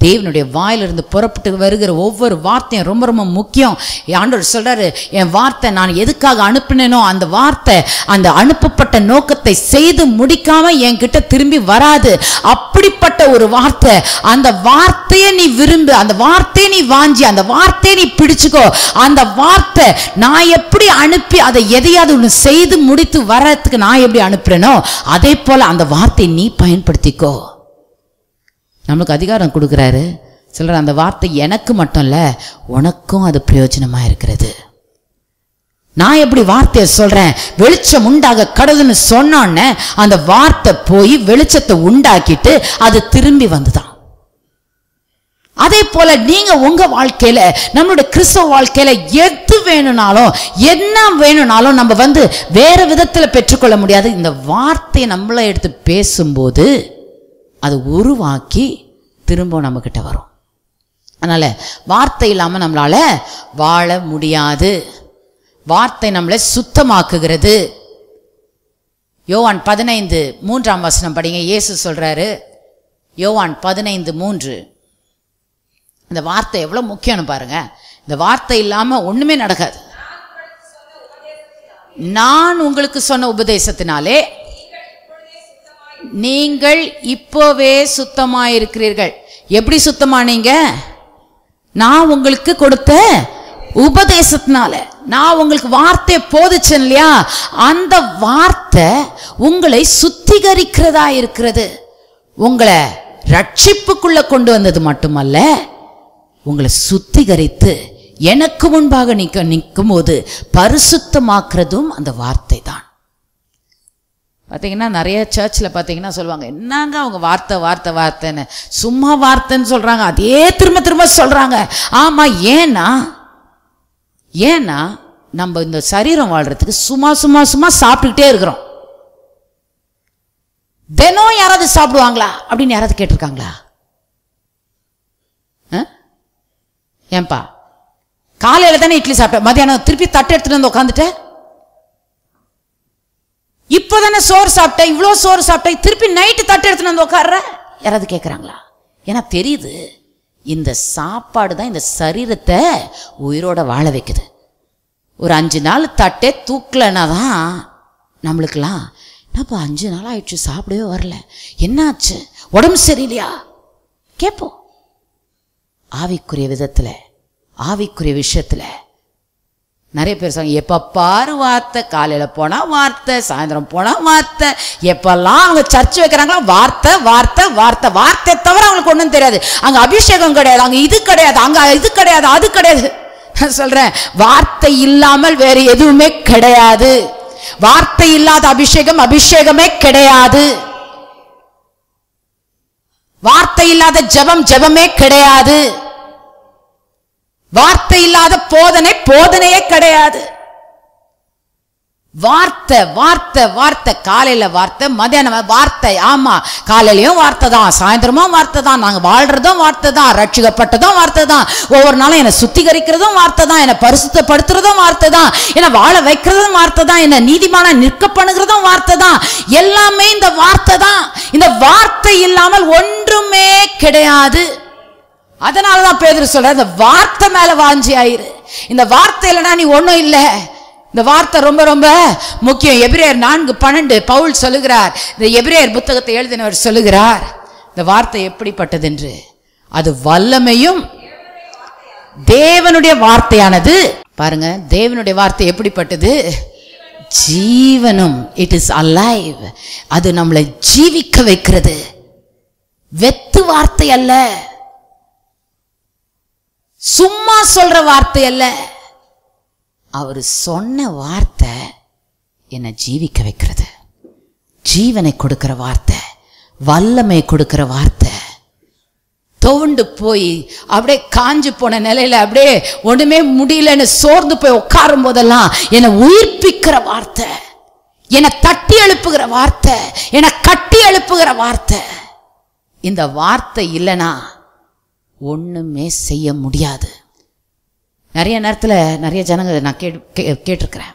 Speaker 1: தேவனுடைய வாயிலிருந்து புறப்பட்டு வருகிற ஒவ்வொரு வார்த்தையும் ரொம்ப ரொம்ப முக்கியம். ஆண்டவர் சொல்றாரு, என் வார்த்தை நான் எதுக்காக அனுப்பினேனோ அந்த வார்த்தை அந்த அனுப்பப்பட்ட நோக்கத்தை செய்து முடிக்காம என்கிட்ட திரும்பி வராது. அப்படிப்பட்ட ஒரு வார்த்தை. அந்த வார்த்தையை நீ விரும்பு, அந்த வார்த்தையை நீ வாஞ்சி, அந்த வார்த்தையை நீ பிடிச்சுக்கோ. அந்த வார்த்தை நான் எப்படி அனுப்பி அதை எதையாவது ஒன்று செய்து முடித்து வர்றதுக்கு நான் எப்படி அனுப்புறேனோ அதே போல அந்த வார்த்தையை நீ பயன்படுத்திக்கோ. நம்மளுக்கு அதிகாரம் கொடுக்குறாரு. சொல்கிறார், அந்த வார்த்தை எனக்கு மட்டும் இல்லை, உனக்கும் அது பிரயோஜனமாக இருக்கிறது. நான் எப்படி வார்த்தையை சொல்கிறேன், வெளிச்சம் உண்டாக கடவுள்னு சொன்னோன்னே அந்த வார்த்தை போய் வெளிச்சத்தை உண்டாக்கிட்டு அது திரும்பி வந்துதான். அதே போல நீங்க உங்க வாழ்க்கையில, நம்மளுடைய கிறிஸ்தவ வாழ்க்கையில எது வேணும்னாலும் என்ன வேணும்னாலும் நம்ம வேற விதத்தில் பெற்றுக்கொள்ள முடியாது. இந்த வார்த்தையை நம்மள எடுத்து பேசும்போது அது உருவாக்கி திரும்ப நம்ம கிட்ட வரும். அதனால வார்த்தை இல்லாம நம்மளால வாழ முடியாது. வார்த்தை நம்மளை சுத்தமாக்குகிறது. யோவான் 15:3 படிங்க. இயேசு சொல்றாரு, யோவான் 15:3. இந்த வார்த்தை எவ்வளவு முக்கியம்னு பாருங்க. இந்த வார்த்தை இல்லாம ஒண்ணுமே நடக்காது. நான் உங்களுக்கு சொன்ன உபதேசத்தினாலே நீங்கள் இப்போவே சுத்தமாயிருக்கிறீர்கள். எப்படி சுத்தமானீங்க? நான் உங்களுக்கு கொடுத்த உபதேசத்தினால. நான் உங்களுக்கு வார்த்தையை போதிச்சேன் இல்லையா, அந்த வார்த்தை உங்களை சுத்திகரிக்கிறதா இருக்கிறது. உங்களை ரட்சிப்புக்குள்ள கொண்டு வந்தது மட்டுமல்ல, உங்களை சுத்திகரித்து எனக்கு முன்பாக நிற்கும் போது பரிசுத்தமாக்குறதும் அந்த வார்த்தை தான். பார்த்தீங்கன்னா நிறைய சர்ச்சில் பார்த்தீங்கன்னா சொல்லுவாங்க, என்னங்க அவங்க வார்த்தை வார்த்தை வார்த்தைன்னு, சும்மா வார்த்தைன்னு சொல்கிறாங்க, அதே திரும்ப திரும்ப சொல்கிறாங்க. ஆமாம், ஏன்னா நம்ம இந்த சரீரம் வாழ்கிறதுக்கு சும்மா சும்மா சும்மா சாப்பிட்டுக்கிட்டே இருக்கிறோம். தினம் யாராவது சாப்பிடுவாங்களா அப்படின்னு யாராவது கேட்டிருக்காங்களா? ஏன்பா காலையில் தானே இட்லி சாப்பிட்டேன், மதியானம் திருப்பி தட்டை எடுத்துகிட்டு வந்து உட்காந்துட்டேன், இப்போதானே சோறு சாப்பிட்டேன், இவ்வளோ சோறு சாப்பிட்டேன், திருப்பி நைட்டு தட்டு எடுத்துன்னு வந்து உட்கார்ற யாராவது கேட்குறாங்களா? ஏன்னா தெரியுது, இந்த சாப்பாடு தான் இந்த சரீரத்தை உயிரோட வாழ வைக்குது. ஒரு 5 நாள் தட்டே தூக்கலைன்னா தான் நம்மளுக்கெல்லாம், என்னப்பா 5 நாள் ஆயிடுச்சு சாப்பிடவே வரல, என்னாச்சு, உடம்பு சரியில்லையா கேட்போம். ஆவிக்குரிய விதத்தில், ஆவிக்குரிய விஷயத்தில் நிறைய பேர் சொல்லுவாங்க, எப்போ பாரு வார்த்தை, காலையில் போனால் வார்த்தை, சாயந்தரம் போனால் வார்த்தை, எப்பெல்லாம் அவங்க சர்ச் வைக்கிறாங்களோ வார்த்தை வார்த்தை வார்த்தை. வார்த்தை தவிர அவங்களுக்கு ஒன்றும் தெரியாது. அங்கே அபிஷேகம் கிடையாது, அங்கே இது கிடையாது, அங்கே இது கிடையாது, அது கிடையாது. நான் சொல்கிறேன், வார்த்தை இல்லாமல் வேறு எதுவுமே கிடையாது. வார்த்தை இல்லாத அபிஷேகம் அபிஷேகமே கிடையாது. வார்த்தை இல்லாத ஜெபம் ஜெபமே கிடையாது. வார்த்தை இல்லாத போதனை போதனையே கிடையாது. வார்த்தை வார்த்தை வார்த்தை. காலையில வார்த்தை, மத்தியானம் வார்த்தை. ஆமா, காலையிலயும் வார்த்தை தான், சாயந்தரமும் வார்த்தை தான், நாங்க வாழ்றதும் வார்த்தை தான், ரட்சிக்கப்பட்டதும் வார்த்தை தான், ஒவ்வொரு நாளும் என்னை சுத்திகரிக்கிறதும் வார்த்தை தான், என்னை பரிசுத்தப்படுத்துறதும் வார்த்தை தான், என்னை வாழ வைக்கிறதும் வார்த்தை தான், என்னை நீதிமான நிற்க பண்ணுகிறதும் வார்த்தை தான். எல்லாமே இந்த வார்த்தை தான். இந்த வார்த்தை இல்லாமல் ஒன்றுமே கிடையாது. அதனாலதான் பேதுரு சொல்ற, இந்த வார்த்தை மேல வாஞ்சி ஆயிரு. இந்த வார்த்தை இல்லைன்னா நீ ஒன்றும் இல்லை. இந்த வார்த்தை ரொம்ப ரொம்ப முக்கியம். எபிரேயர் 4:12 பவுல் சொல்லுகிறார், இந்த எபிரேயர் புத்தகத்தை எழுதினவர் சொல்லுகிறார், இந்த வார்த்தை எப்படிப்பட்டது என்று. அது வல்லமையும் தேவனுடைய வார்த்தையானது. பாருங்க, தேவனுடைய வார்த்தை எப்படிப்பட்டது? ஜீவனும். It is alive. அது நம்மளை ஜீவிக்க வைக்கிறது. வெத்து வார்த்தை அல்ல, சும்மா சொல்ற வார்த்தை அல்ல. அவர் சொன்ன வார்த்தை என்னை ஜீவிக்க வைக்கிறது. ஜீவனை கொடுக்கிற வார்த்தை, வல்லமை கொடுக்கிற வார்த்தை. துவண்டு போய் அப்படியே காஞ்சு போன நிலையில அப்படியே ஒண்ணுமே முடியலன்னு சோர்ந்து போய் உட்காரும் போதெல்லாம் என்னை உயிர்ப்பிக்கிற வார்த்தை, என்னை தட்டி எழுப்புகிற வார்த்தை, என்னை கட்டி எழுப்புகிற வார்த்தை. இந்த வார்த்தை இல்லைன்னா ஒண்ணுமே செய்ய முடியாது. நிறைய நேரத்தில் நிறைய ஜனங்க நான் கேட்டிருக்கிறேன்,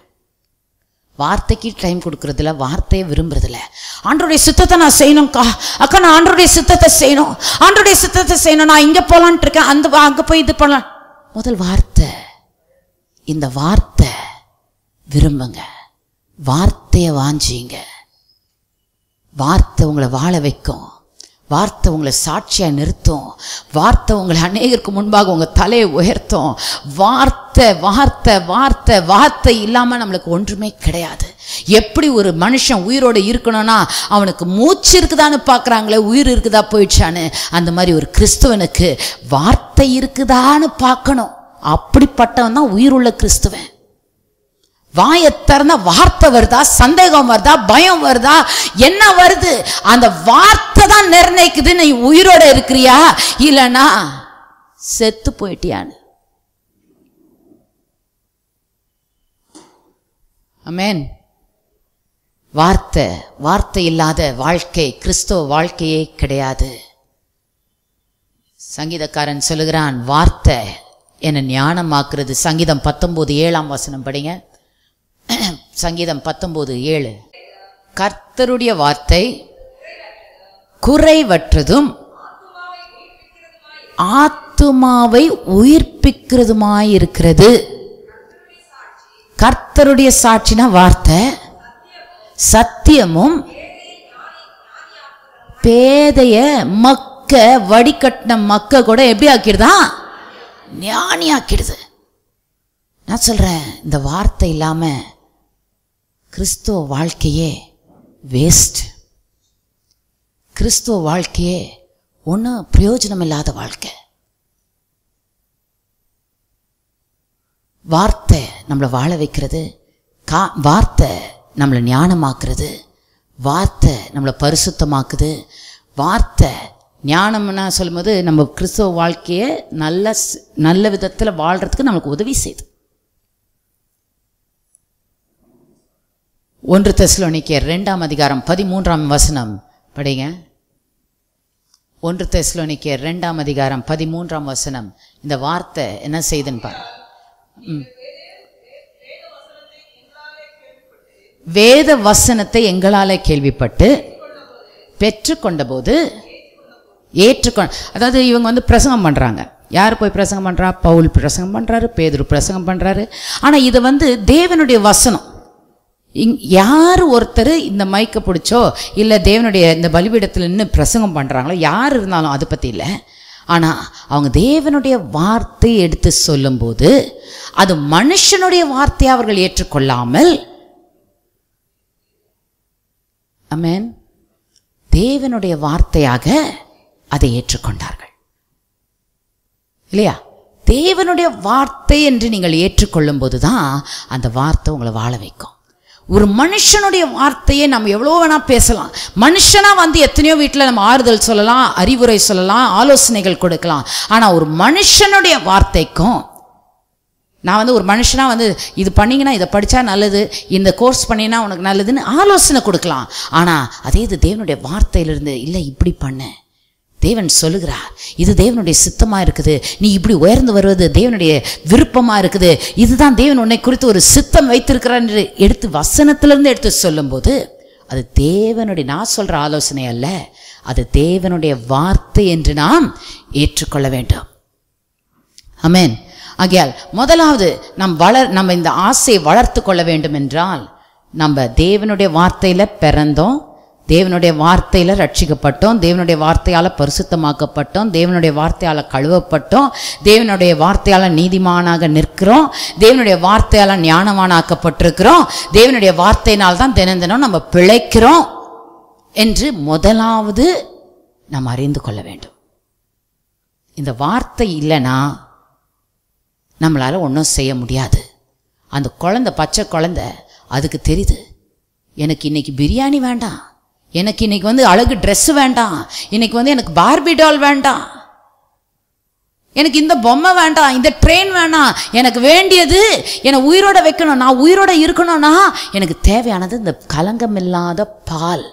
Speaker 1: வார்த்தைக்கு டைம் கொடுக்கறதில்ல, வார்த்தையை விரும்புறதில்ல. ஆண்டவருடைய சித்தத்தை நான் செய்யணும்க்கா, அக்கா நான் ஆண்டவருடைய சித்தத்தை செய்யணும், ஆண்டவருடைய சித்தத்தை செய்யணும், நான் இங்கே போகலான்ட்டு இருக்கேன், அங்கே போய் இது பண்ணலாம். முதல் வார்த்தை, இந்த வார்த்தை விரும்புங்க, வார்த்தையை வாஞ்சிங்க. வார்த்தை உங்களை வாழ வைக்கும், வார்த்தை உங்களை சாட்சியாக நிறுத்தும், வார்த்தை உங்களை அநேகருக்கு முன்பாக உங்கள் தலையை உயர்த்தும். வார்த்தை வார்த்தை வார்த்தை வார்த்தை இல்லாமல் நம்மளுக்கு ஒன்றுமே கிடையாது. எப்படி ஒரு மனுஷன் உயிரோடு இருக்கணும்னா அவனுக்கு மூச்சு இருக்குதான்னு பார்க்குறாங்களே, உயிர் இருக்குதா போயிடுச்சான்னு, அந்த மாதிரி ஒரு கிறிஸ்துவனுக்கு வார்த்தை இருக்குதான்னு பார்க்கணும். அப்படிப்பட்டவன் தான் உயிருள்ள கிறிஸ்துவன். வாயை திறந்தா வார்த்தை வருதா, சந்தேகம் வருதா, பயம் வருதா, என்ன வருது? அந்த வார்த்தை தான் நிர்ணயிக்குது நீ உயிரோட இருக்கிறியா இல்லைன்னா செத்து போயிட்டியான்னு. ஆமென். வார்த்தை, வார்த்தை இல்லாத வாழ்க்கை கிறிஸ்தவ வாழ்க்கையே கிடையாது. சங்கீதக்காரன் சொல்லுகிறான், வார்த்தை என்னை ஞானமாக்குறது. சங்கீதம் 19:7 படிங்க. சங்கீதம் 19:7. கர்த்தருடைய வார்த்தை குறைவற்றதும் ஆத்துமாவை உயிர்ப்பிக்கிறதுமாயிருக்கிறது. கர்த்தருடைய சாட்சினா வார்த்தை, சத்தியமும் பேதைய மக்க வடிகட்டின மக்க கூட எப்படி ஆக்கிடுதா? ஞானி ஆக்கிடுது. நான் சொல்றேன், இந்த வார்த்தை இல்லாம கிறிஸ்துவ வாழ்க்கையே வேஸ்ட். கிறிஸ்துவ வாழ்க்கையே ஒன்றும் பிரயோஜனம் இல்லாத வாழ்க்கை. வார்த்தை நம்மளை வாழ வைக்கிறது, வார்த்தை நம்மளை ஞானமாக்குறது, வார்த்தை நம்மளை பரிசுத்தமாக்குது. வார்த்தை ஞானம்னா சொல்லும்போது நம்ம கிறிஸ்துவ வாழ்க்கையை நல்ல விதத்தில் வாழ்றதுக்கு நம்மளுக்கு உதவி செய்யுது. 1 தெசலோனிக்கேயர் 2:13 படிங்க. 1 தெசலோனிக்கேயர் 2:13 இந்த வார்த்தை என்ன செய்யுதுன்னு பாருங்க. வேத வசனத்தை எங்களாலே கேள்விப்பட்டு பெற்றுக்கொண்ட போது அதாவது இவங்க பிரசங்கம் பண்றாங்க. யார் போய் பிரசங்கம் பண்றா? பவுல் பிரசங்கம் பண்றாரு, பேதுரு பிரசங்கம் பண்றாரு. ஆனா இது தேவனுடைய வசனம். யார் ஒருத்தர் இந்த மைக்கை பிடிச்சோ இல்லை தேவனுடைய இந்த பலிபீடத்தில் நின்று பிரசங்கம் பண்ணுறாங்களோ, யார் இருந்தாலும் அதை பற்றி இல்லை. ஆனால் அவங்க தேவனுடைய வார்த்தையை எடுத்து சொல்லும்போது அது மனுஷனுடைய வார்த்தையை அவர்கள் ஏற்றுக்கொள்ளாமல், ஆமென், தேவனுடைய வார்த்தையாக அதை ஏற்றுக்கொண்டார்கள். இல்லையா? தேவனுடைய வார்த்தை என்று நீங்கள் ஏற்றுக்கொள்ளும் போது தான் அந்த வார்த்தை உங்களை வாழ வைக்கும். ஒரு மனுஷனுடைய வார்த்தையை நம்ம எவ்வளோ வேணா பேசலாம். மனுஷனா எத்தனையோ வீட்டில் நம்ம ஆறுதல் சொல்லலாம், அறிவுரை சொல்லலாம், ஆலோசனைகள் கொடுக்கலாம். ஆனால் ஒரு மனுஷனுடைய வார்த்தைக்கும் நான் ஒரு மனுஷனா இது பண்ணிங்கன்னா இதை படித்தா நல்லது, இந்த கோர்ஸ் பண்ணினா உனக்கு நல்லதுன்னு ஆலோசனை கொடுக்கலாம். ஆனால் அதே இது தேவனுடைய வார்த்தையிலிருந்து இல்லை, இப்படி பண்ண தேவன் சொல்லுகிறார், இது தேவனுடைய சித்தமாக இருக்குது, நீ இப்படி உயர்ந்து வருவது தேவனுடைய விருப்பமாக இருக்குது, இதுதான் தேவன் உன்னை குறித்து ஒரு சித்தம் வைத்திருக்கிறார் என்று எடுத்து வசனத்திலிருந்து எடுத்து சொல்லும்போது அது தேவனுடைய, நான் சொல்கிற ஆலோசனை அல்ல, அது தேவனுடைய வார்த்தை என்று நாம் ஏற்றுக்கொள்ள வேண்டும். ஆமென். ஆகையால் முதலாவது நம்ம இந்த ஆசையை வளர்த்து கொள்ள வேண்டும் என்றால் நம்ம தேவனுடைய வார்த்தையில் பிறந்தோம், தேவனுடைய வார்த்தையில் ரட்சிக்கப்பட்டோம், தேவனுடைய வார்த்தையால் பரிசுத்தமாக்கப்பட்டோம், தேவனுடைய வார்த்தையால் கழுவப்பட்டோம், தேவனுடைய வார்த்தையால் நீதிமானாக நிற்கிறோம், தேவனுடைய வார்த்தையால் ஞானவானாக்கப்பட்டிருக்கிறோம், தேவனுடைய வார்த்தையினால் தான் தினம் தினம் நம்ம பிழைக்கிறோம் என்று முதலாவது நாம் அறிந்து கொள்ள வேண்டும். இந்த வார்த்தை இல்லைன்னா நம்மளால் ஒன்றும் செய்ய முடியாது. அந்த குழந்தை, பச்சை குழந்தை, அதுக்கு தெரியுது, எனக்கு இன்னைக்கு பிரியாணி வேண்டாம், எனக்கு இன்னைக்கு அழகு ட்ரெஸ் வேண்டாம், இன்னைக்கு எனக்கு பார்பி டால் வேண்டாம், எனக்கு இந்த பொம்மை வேண்டாம், இந்த ட்ரெயின் வேண்டாம், எனக்கு வேண்டியது என்னை உயிரோட வைக்கணும், நான் உயிரோட இருக்கணும்னா எனக்கு தேவையானது இந்த கலங்கம் இல்லாத பால்.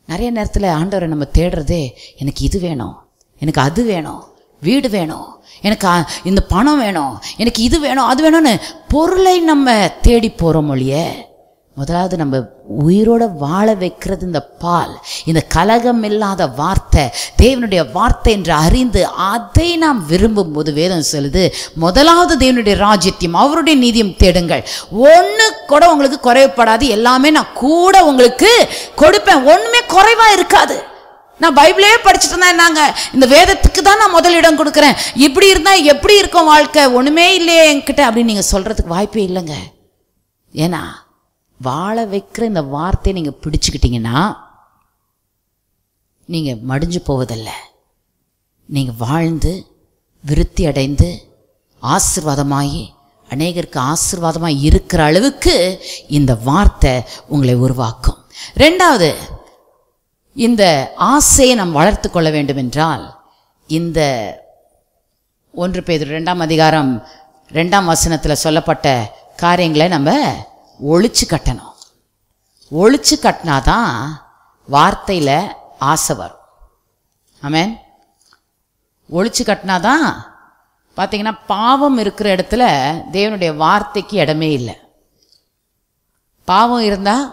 Speaker 1: நிறைய நேரத்தில் ஆண்டவரை நம்ம தேடுறதே, எனக்கு இது வேணும், எனக்கு அது வேணும், வீடு வேணும், எனக்கு இந்த பணம் வேணும், எனக்கு இது வேணும், அது வேணும்னு பொருளை நம்ம தேடி போகிறோம் மொழியே. முதலாவது நம்ம உயிரோட வாழ வைக்கிறது இந்த பால், இந்த கலகம் இல்லாத வார்த்தை, தேவனுடைய வார்த்தை என்று அறிந்து அதை நாம் விரும்பும் போது வேதம் சொல்லுது, முதலாவது தேவனுடைய ராஜ்யத்தையும் அவருடைய நீதியும் தேடுங்கள், ஒன்று கூட உங்களுக்கு குறைவுபடாது, எல்லாமே நான் கூட உங்களுக்கு கொடுப்பேன், ஒன்றுமே குறைவாக இருக்காது. நான் பைபிளே படிச்சுட்டு இருந்தேன், என்னங்க இந்த வேதத்துக்கு தான் நான் முதலிடம் கொடுக்குறேன், இப்படி இருந்தால் எப்படி இருக்கும் வாழ்க்கை, ஒன்றுமே இல்லையே என்கிட்ட அப்படின்னு நீங்கள் சொல்கிறதுக்கு வாய்ப்பே இல்லைங்க. ஏன்னா வாழ வைக்கிற இந்த வார்த்தையை நீங்கள் பிடிச்சுக்கிட்டீங்கன்னா நீங்கள் மடிஞ்சு போவதில்லை, நீங்கள் வாழ்ந்து விருத்தி அடைந்து ஆசீர்வாதமாகி அநேகருக்கு ஆசீர்வாதமாக இருக்கிற அளவுக்கு இந்த வார்த்தை உங்களை உருவாக்கும். ரெண்டாவது, இந்த ஆசையை நாம் வளர்த்து கொள்ள வேண்டும் என்றால் இந்த 1 பேதுரு 2ஆம் அதிகாரம் 2ஆம் வசனத்தில் சொல்லப்பட்ட காரியங்களை நம்ம ஒழிச்சு கட்டணும். ஒழிச்சு கட்டினாதான் வார்த்தையில் ஆசை வரும். ஆமென். ஒழிச்சு கட்டினாதான் பார்த்தீங்கன்னா பாவம் இருக்கிற இடத்துல தேவனுடைய வார்த்தைக்கு இடமே இல்லை. பாவம் இருந்தால்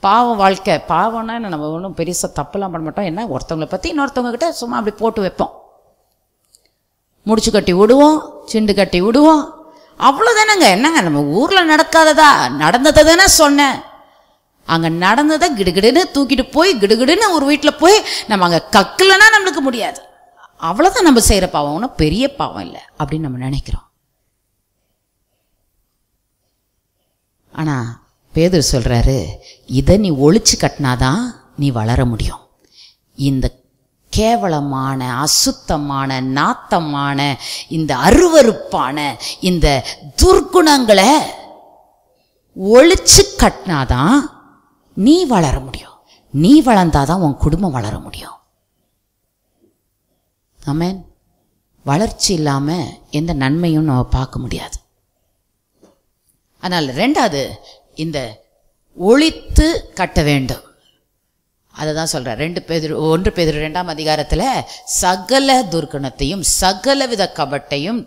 Speaker 1: பாவம் வாழ்க்கை, பாவம்னா நம்ம ஒன்றும் பெருசாக தப்புலாம் பண்ண மாட்டோம், என்ன ஒருத்தவங்களை பற்றி இன்னொருத்தவங்க கிட்ட சும்மா அப்படி போட்டு வைப்போம், முடிச்சு கட்டி விடுவோம், சிண்டு கட்டி விடுவோம், அவ்வளோதானங்க. என்னங்க நம்ம ஊரில் நடக்காததா, நடந்ததை தானே சொன்னேன், அங்கே நடந்ததை கிடுகிடுன்னு தூக்கிட்டு போய் கிடுகிடுன்னு ஒரு வீட்டில் போய் நம்ம அங்கே கக்கலைன்னா நம்மளுக்கு முடியாது, அவ்வளோதான் நம்ம செய்கிற பாவம், ஒன்றும் பெரிய பாவம் இல்லை அப்படின்னு நம்ம நினைக்கிறோம். ஆனால் பேதுரு சொல்கிறாரு, இதை நீ ஒழிச்சு கட்டினாதான் நீ வளர முடியும். இந்த கேவலமான, அசுத்தமான, நாத்தமான, இந்த அருவருப்பான இந்த துர்குணங்களை ஒழிச்சு கட்டினாதான் நீ வளர முடியும். நீ வளர்ந்தாதான் உன் குடும்பம் வளர முடியும். ஆமென். வளர்ச்சி இல்லாமல் எந்த நன்மையும் நம்ம பார்க்க முடியாது. அதனால் ரெண்டாவது, இந்த ஒழித்து கட்ட வேண்டும். அதை தான் சொல்கிறேன். 1 பேதுரு 2ஆம் அதிகாரத்தில் சகல துர்க்குணத்தையும், சகலவித கபட்டையும்,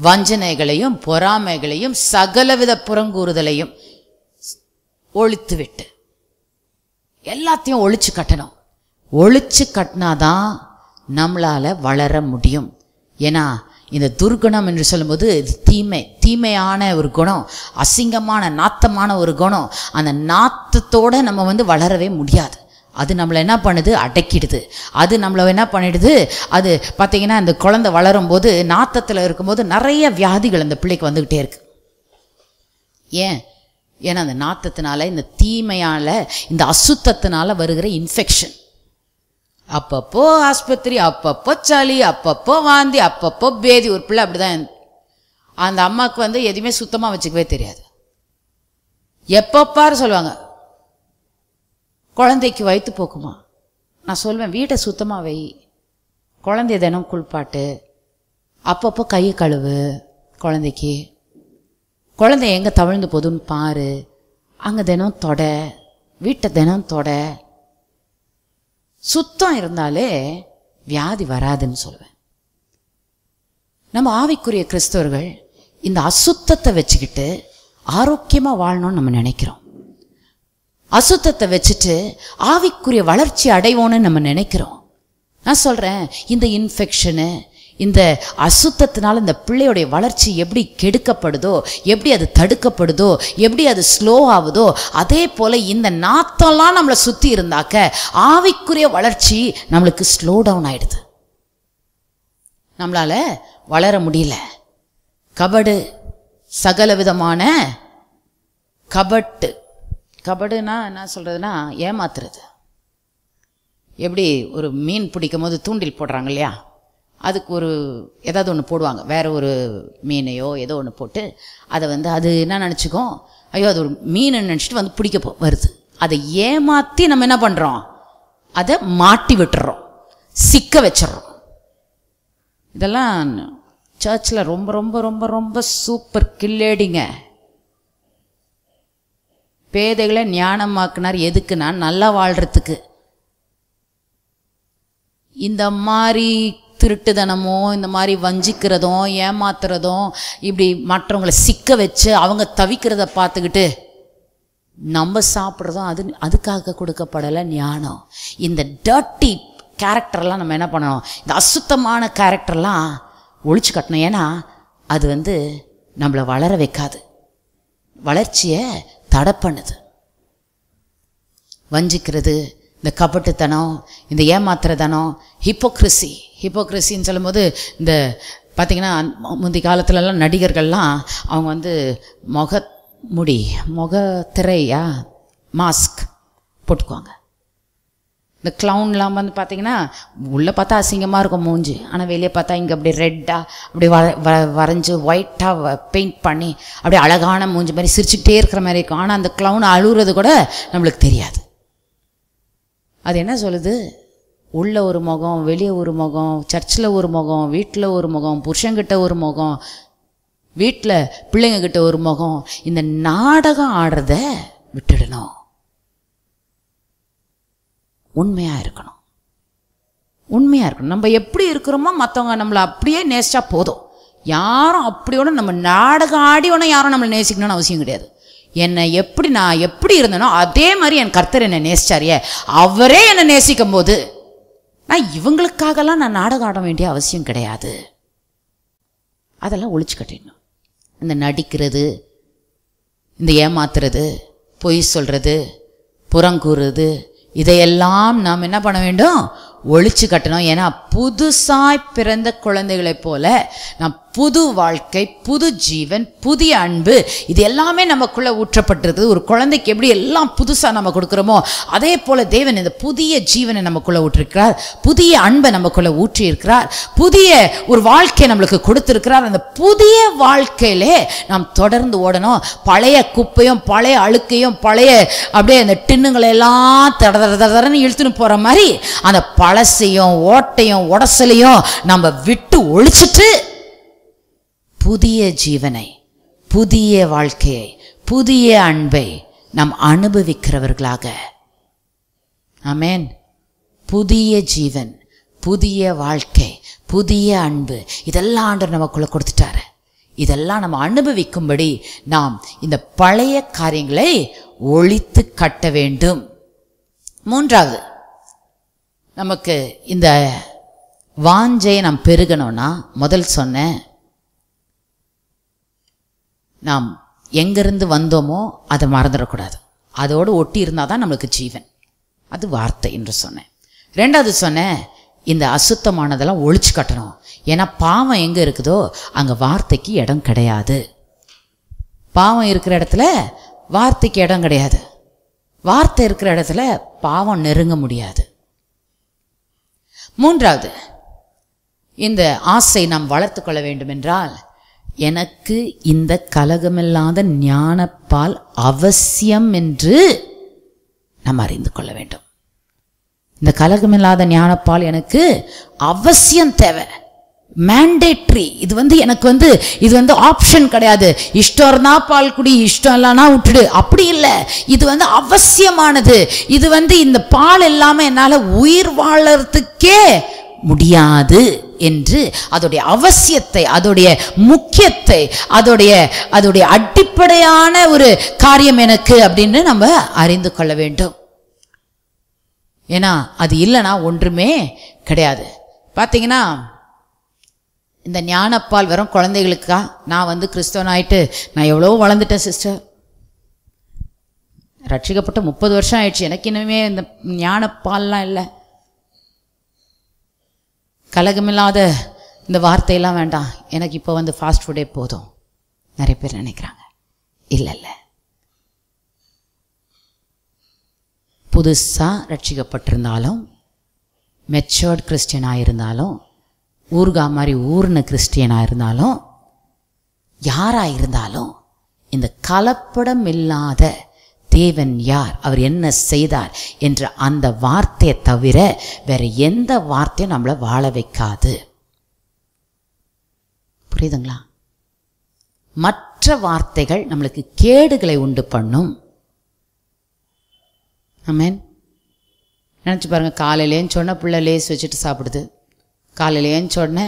Speaker 1: வஞ்சனைகளையும், பொறாமைகளையும், சகலவித புறங்கூறுதலையும் ஒழித்து விட்டு எல்லாத்தையும் ஒழிச்சு கட்டணும். ஒழிச்சு கட்டினாதான் நம்மளால் வளர முடியும். ஏன்னா இந்த துர்குணம் என்று சொல்லும்போது இது தீமையான ஒரு குணம், அசிங்கமான நாத்தமான ஒரு குணம். அந்த நாத்தத்தோடு நம்ம வளரவே முடியாது. அது நம்மளை என்ன பண்ணுது, அடக்கிடுது. அது நம்மளை என்ன பண்ணிடுது, அது பார்த்திங்கன்னா இந்த குழந்தை வளரும்போது நாத்தத்தில் இருக்கும்போது நிறைய வியாதிகள் அந்த பிள்ளைக்கு வந்துக்கிட்டே இருக்கு. ஏன்னா அந்த நாத்தத்தினால, இந்த தீமையால், இந்த அசுத்தத்தினால வருகிற இன்ஃபெக்ஷன். அப்பப்போ ஆஸ்பத்திரி, அப்பப்போ சளி, அப்பப்போ வாந்தி, அப்பப்போ பேதி. ஒரு பிள்ளை அப்படிதான், அந்த அம்மாவுக்கு எதுவுமே சுத்தமாக வச்சுக்கவே தெரியாது. எப்பப்பாரு சொல்லுவாங்க, குழந்தைக்கு வயிற்று போக்குமா. நான் சொல்வேன், வீட்டை சுத்தமாக வை, குழந்தைய தினம் குளிப்பாட்டு, அப்பப்போ கையை கழுவு, குழந்தைக்கு குழந்தை எங்கே தவிழ்ந்து போதுன்னு பாரு, அங்கே தினம் தொட, வீட்டை தினம் தொட. சுத்தம் இருந்தாலே வியாதி வராதுன்னு சொல்லுவேன். நம்ம ஆவிக்குரிய கிறிஸ்தவர்கள் இந்த அசுத்தத்தை வச்சுக்கிட்டு ஆரோக்கியமாக வாழணும்னு நம்ம நினைக்கிறோம். அசுத்தத்தை வச்சுட்டு ஆவிக்குரிய வளர்ச்சி அடைவோன்னு நம்ம நினைக்கிறோம். நான் சொல்கிறேன், இந்த இன்ஃபெக்ஷனு, இந்த அசுத்தத்தினால இந்த பிள்ளையுடைய வளர்ச்சி எப்படி கெடுக்கப்படுதோ, எப்படி அது தடுக்கப்படுதோ, எப்படி அது ஸ்லோ ஆகுதோ, அதே போல் இந்த நாத்தம்லாம் நம்மளை சுற்றி இருந்தாக்க ஆவிக்குரிய வளர்ச்சி நம்மளுக்கு ஸ்லோ டவுன் ஆகிடுது. நம்மளால் வளர முடியல. கபடு, சகல விதமான கபடுனா என்ன சொல்கிறதுனா ஏமாத்துறது. எப்படி ஒரு மீன் பிடிக்கும் போது தூண்டில் போடுறாங்க இல்லையா, அதுக்கு ஒரு ஏதாவது ஒன்று போடுவாங்க, வேறு ஒரு மீனையோ ஏதோ ஒன்று போட்டு அதை அது என்ன நினச்சிக்கும், ஐயோ அது ஒரு மீனை நினச்சிட்டு பிடிக்க வருது. அதை ஏமாற்றி நம்ம என்ன பண்ணுறோம், அதை மாட்டி விட்டுறோம், சிக்க வச்சிடறோம். இதெல்லாம் சர்ச்சில் ரொம்ப ரொம்ப ரொம்ப ரொம்ப சூப்பர் கில்லேடிங்க. பேதைகளை ஞானமாக்குனார். எதுக்குன்னா நல்லா வாழ்கிறதுக்கு. இந்த மாதிரி திருட்டுதனமோ, இந்த மாதிரி வஞ்சிக்கிறதும் ஏமாத்துறதும், இப்படி மற்றவங்களை சிக்க வச்சு அவங்க தவிக்கிறத பார்த்துக்கிட்டு நம்ம சாப்பிட்றதும் அதுக்காக கொடுக்கப்படலை ஞானம். இந்த டர்ட்டி கேரக்டர்லாம் நம்ம என்ன பண்ணணும், இந்த அசுத்தமான கேரக்டர்லாம் ஒழிச்சு கட்டணும். ஏன்னா அது நம்மளை வளர வைக்காது, வளர்ச்சியை தடை பண்ணுது. வஞ்சிக்கிறது, இந்த கபட்டுத்தனம், இந்த ஏமாத்துறதனம், ஹிப்போக்ரஸின்னு சொல்லும்போது இந்த பார்த்திங்கன்னா முந்தைய காலத்துலலாம் நடிகர்கள்லாம் அவங்க முகத்திரையா மாஸ்க் போட்டுக்குவாங்க. இந்த க்ளவுன்லாம் பார்த்திங்கன்னா உள்ளே பார்த்தா அசிங்கமாக இருக்கும் மூஞ்சி, ஆனால் வெளியே பார்த்தா இங்கே அப்படி ரெட்டாக அப்படி வரைஞ்சி ஒயிட்டாக பெயிண்ட் பண்ணி அப்படியே அழகான மூஞ்சி மாதிரி சிரிச்சுக்கிட்டே இருக்கிற மாதிரி இருக்கும். ஆனால் அந்த க்ளவுன் அழுகுறது கூட நம்மளுக்கு தெரியாது. அது என்ன சொல்லுது, உள்ள ஒரு முகம், வெளியே ஒரு முகம், சர்ச்சில் ஒரு முகம், வீட்டில் ஒரு முகம், புருஷங்கிட்ட ஒரு முகம், வீட்டில் பிள்ளைங்கக்கிட்ட ஒரு முகம். இந்த நாடகம் ஆடுறத விட்டுடணும். உண்மையாக இருக்கணும். நம்ம எப்படி இருக்கிறோமோ மற்றவங்க நம்மளை அப்படியே நேசிச்சா போதும். யாரும் அப்படியோட நம்ம நாடகம் ஆடி ஒன்றும் யாரும் நம்மளை நேசிக்கணும்னு அவசியம் கிடையாது. நான் எப்படி இருந்தேனோ அதே மாதிரி என் கர்த்தர் என்னை நேசிச்சாரியே, அவரே என்னை நேசிக்கும் போது நான் இவங்களுக்காகலாம் நான் நாடகம் ஆட வேண்டிய அவசியம் கிடையாது. அதெல்லாம் ஒழிச்சு கட்டிடணும். இந்த நடிக்கிறது, இந்த ஏமாத்துறது, பொய் சொல்கிறது, புறங்கூறுறது, இதையெல்லாம் நாம் என்ன பண்ண வேண்டும், ஒழிச்சு கட்டணும். ஏன்னா புதுசாய் பிறந்த குழந்தைகளைப் போல நாம் புது வாழ்க்கை, புது ஜீவன், புதிய அன்பு, இது எல்லாமே நமக்குள்ளே ஊற்றப்பட்டிருக்குது. ஒரு குழந்தைக்கு எப்படி எல்லாம் புதுசாக நம்ம கொடுக்குறோமோ அதே போல் தேவன் இந்த புதிய ஜீவனை நமக்குள்ளே ஊற்றிருக்கிறார், புதிய அன்பை நமக்குள்ளே ஊற்றியிருக்கிறார், புதிய ஒரு வாழ்க்கையை நம்மளுக்கு கொடுத்துருக்கிறார். அந்த புதிய வாழ்க்கையிலே நாம் தொடர்ந்து ஓடணும். பழைய குப்பையும் பழைய அழுக்கையும் பழைய அப்படியே அந்த டின்னுங்களெல்லாம் தடன்னு இழுத்துன்னு போகிற மாதிரி அந்த பழசையும் ஓட்டையும் உடசலையும் நம்ம விட்டு ஒழிச்சிட்டு புதிய ஜீவனை, புதிய வாழ்க்கையை, புதிய அன்பை நாம் அனுபவிக்கிறவர்களாக. ஆமென். புதிய ஜீவன், புதிய வாழ்க்கை, புதிய அன்பு, இதெல்லாம் ஆண்டவர் நமக்குள்ள கொடுத்துட்டாரு. இதெல்லாம் நம்ம அனுபவிக்கும்படி நாம் இந்த பழைய காரியங்களை ஒழித்து கட்ட வேண்டும். மூன்றாவது, நமக்கு இந்த வாஞ்சையை நாம் பெருகணும்னா முதல் சொன்னேன், நாம் எங்கிருந்து வந்தோமோ அதை மறந்துடக்கூடாது. அதோடு ஒட்டி இருந்தால் தான் நம்மளுக்கு ஜீவன். அது வார்த்தை என்று சொன்னேன். ரெண்டாவது சொன்னேன், இந்த அசுத்தமானதெல்லாம் ஒழிச்சு கட்டணும். ஏன்னா பாவம் எங்கே இருக்குதோ அங்கே வார்த்தைக்கு இடம் கிடையாது. பாவம் இருக்கிற இடத்துல வார்த்தைக்கு இடம் கிடையாது. வார்த்தை இருக்கிற இடத்துல பாவம் நெருங்க முடியாது. மூன்றாவது, இந்த ஆசை நாம் வளர்த்து கொள்ள வேண்டும் என்றால் எனக்கு இந்த கலகமில்லாத ஞானப்பால் அவசியம் என்று நாம் அறிந்து கொள்ள வேண்டும். இந்த கலகமில்லாத ஞானப்பால் எனக்கு அவசியம் தேவை, மேண்டேட்ரி. இது எனக்கு இது ஆப்ஷன் கிடையாது. இஷ்டம் இருந்தா பால் குடி, இஷ்டம் இல்லைன்னா விட்டுடு, அப்படி இல்லை. இது அவசியமானது. இது இந்த பால் இல்லாமல் என்னால் உயிர் வாழறதுக்கே முடியாது என்று அதோடைய அவசியத்தை, அதோடைய முக்கியத்தை, அதோடைய அடிப்படையான ஒரு காரியம் எனக்கு அப்படின்னு நம்ம அறிந்து கொள்ள வேண்டும். ஏன்னா அது இல்லைன்னா ஒன்றுமே கிடையாது. பார்த்தீங்கன்னா இந்த ஞானப்பால் வெறும் குழந்தைகளுக்கா? நான் கிறிஸ்தவன் ஆயிட்டு நான் எவ்வளோ வளர்ந்துட்டேன் சிஸ்டர், ரட்சிக்கப்பட்ட 30 வருஷம் ஆயிடுச்சு, எனக்கு இனிமே இந்த ஞானப்பால்லாம் இல்லை, கலகமில்லாத இந்த வார்த்தையெல்லாம் வேண்டாம், எனக்கு இப்போ ஃபாஸ்ட் ஃபுட்டே போதும் நிறைய பேர் நினைக்கிறாங்க. இல்லை இல்லை, புதுசாக ரட்சிக்கப்பட்டிருந்தாலும் மெச்சோர்ட் கிறிஸ்டியனாக இருந்தாலும் ஊர்கா மாதிரி ஊர்ன கிறிஸ்டியனாக இருந்தாலும் யாராக இருந்தாலும் இந்த கலப்படம் இல்லாத தேவன் யார், அவர் என்ன செய்தார் என்ற அந்த வார்த்தையை தவிர வேற எந்த வார்த்தையும் நம்மளை வாழ வைக்காது. புரியுதுங்களா? மற்ற வார்த்தைகள் நம்மளுக்கு கேடுகளை உண்டு பண்ணும். ஆமென். நினச்சி பாருங்கள், காலையிலேன்னு சொன்ன பிள்ளை லேஸ் வச்சுட்டு சாப்பிடுது, காலையிலேன்னு சொன்ன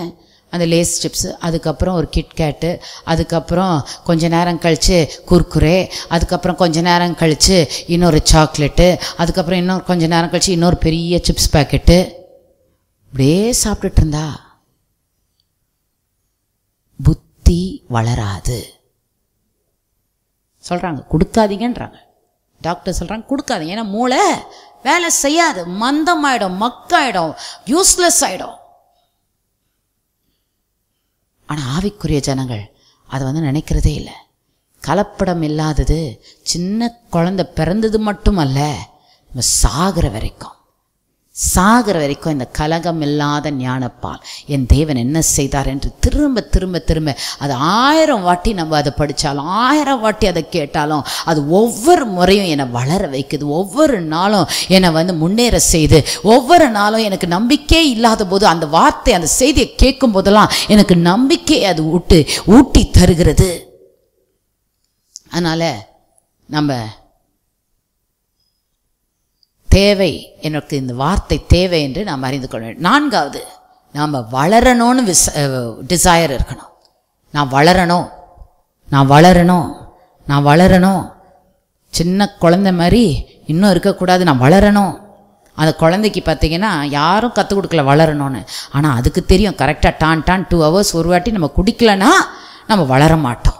Speaker 1: அந்த லேஸ் சிப்ஸு, அதுக்கப்புறம் ஒரு கிட்கேட்டு, அதுக்கப்புறம் கொஞ்ச நேரம் கழித்து குர்குரே, அதுக்கப்புறம் கொஞ்ச நேரம் கழித்து இன்னொரு சாக்லேட்டு, அதுக்கப்புறம் இன்னொரு கொஞ்ச நேரம் கழித்து இன்னொரு பெரிய சிப்ஸ் பேக்கெட்டு, இப்படியே சாப்பிட்டுட்டு இருந்தா புத்தி வளராது. சொல்கிறாங்க கொடுக்காதீங்கன்றாங்க, டாக்டர் சொல்கிறாங்க கொடுக்காதீங்க, ஏன்னா மூளை வேலை செய்யாது, மந்தமாயிடும், மக்காயிடும், யூஸ்லெஸ் ஆகிடும். ஆனால் ஆவிக்குரிய ஜனங்கள் அதை நினைக்கிறதே இல்லை. கலப்படம் இல்லாதது சின்ன குழந்தை பிறந்தது மட்டுமல்ல, நம்ம சாகிற வரைக்கும் இந்த கலகம் இல்லாத ஞானப்பால் என் தேவன் என்ன செய்தார் என்று திரும்ப திரும்ப திரும்ப அது 1000 வாட்டி நம்ம அதை படித்தாலும் 1000 வாட்டி அதை கேட்டாலும் அது ஒவ்வொரு முறையும் என்னை வளர வைக்குது. ஒவ்வொரு நாளும் என்னை முன்னேற செய்து, ஒவ்வொரு நாளும் எனக்கு நம்பிக்கை இல்லாத போது அந்த வார்த்தை அந்த செய்தியை கேட்கும் போதெல்லாம் எனக்கு நம்பிக்கையை அது ஊட்டி தருகிறது. அதனால் நம்ம தேவை, எனக்கு இந்த வார்த்தை தேவை என்று நாம் அறிந்து கொள்ள வேண்டும். 4வது, நாம் வளரணும்னு டிசையர் இருக்கணும். நான் வளரணும், சின்ன குழந்தை மாதிரி இன்னும் இருக்கக்கூடாது, நான் வளரணும். அந்த குழந்தைக்கு பார்த்திங்கன்னா யாரும் கற்றுக் கொடுக்கல வளரணும்னு, ஆனால் அதுக்கு தெரியும் கரெக்டாக டான் 2 ஹவர்ஸ் ஒரு வாட்டி நம்ம குடிக்கலன்னா நம்ம வளர மாட்டோம்.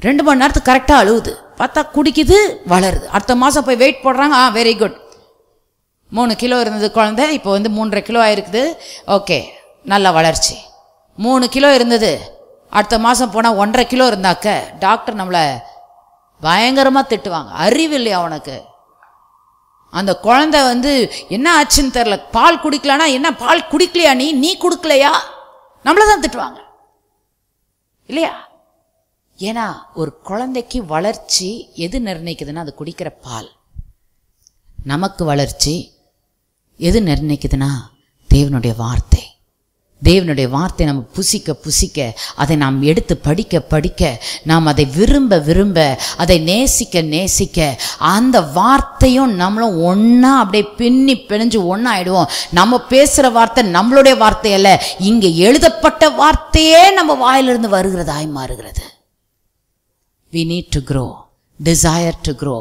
Speaker 1: 2 மணி நேரத்துக்கு கரெக்டாக அழுவுது, பார்த்தா குடிக்குது, வளருது. அடுத்த மாதம் போய் வெயிட் போடுறாங்க, வெரி குட், 3 கிலோ இருந்தது குழந்தை, இப்போ 3.5 கிலோ ஆயிருக்குது, ஓகே, நல்ல வளர்ச்சி. 3 கிலோ இருந்தது, அடுத்த மாதம் போனால் 1.5 கிலோ இருந்தாக்க டாக்டர் நம்மளை பயங்கரமாக திட்டுவாங்க, அறிவு இல்லையா உனக்கு? அந்த குழந்தை என்ன ஆச்சுன்னு தெரில, பால் குடிக்கலான்னா என்ன பால் குடிக்கலையா, நீ கொடுக்கலையா, நம்மளை தான் திட்டுவாங்க இல்லையா? ஏன்னா ஒரு குழந்தைக்கு வளர்ச்சி எது நிர்ணயிக்குதுன்னா அது குடிக்கிற பால். நமக்கு வளர்ச்சி எது நிர்ணயிக்குதுன்னா தேவனுடைய வார்த்தை. தேவனுடைய வார்த்தை நம்ம புசிக்க அதை நாம் எடுத்து படிக்க நாம் அதை விரும்ப அதை நேசிக்க அந்த வார்த்தையும் நம்மளும் ஒன்றா அப்படியே பின்னி பிணைஞ்சு ஒன்றாயிடுவோம். நம்ம பேசுகிற வார்த்தை நம்மளுடைய வார்த்தை அல்ல, இங்கே எழுதப்பட்ட வார்த்தையே நம்ம வாயிலிருந்து வருகிறதாய் மாறுகிறது. We need to grow, desire to grow.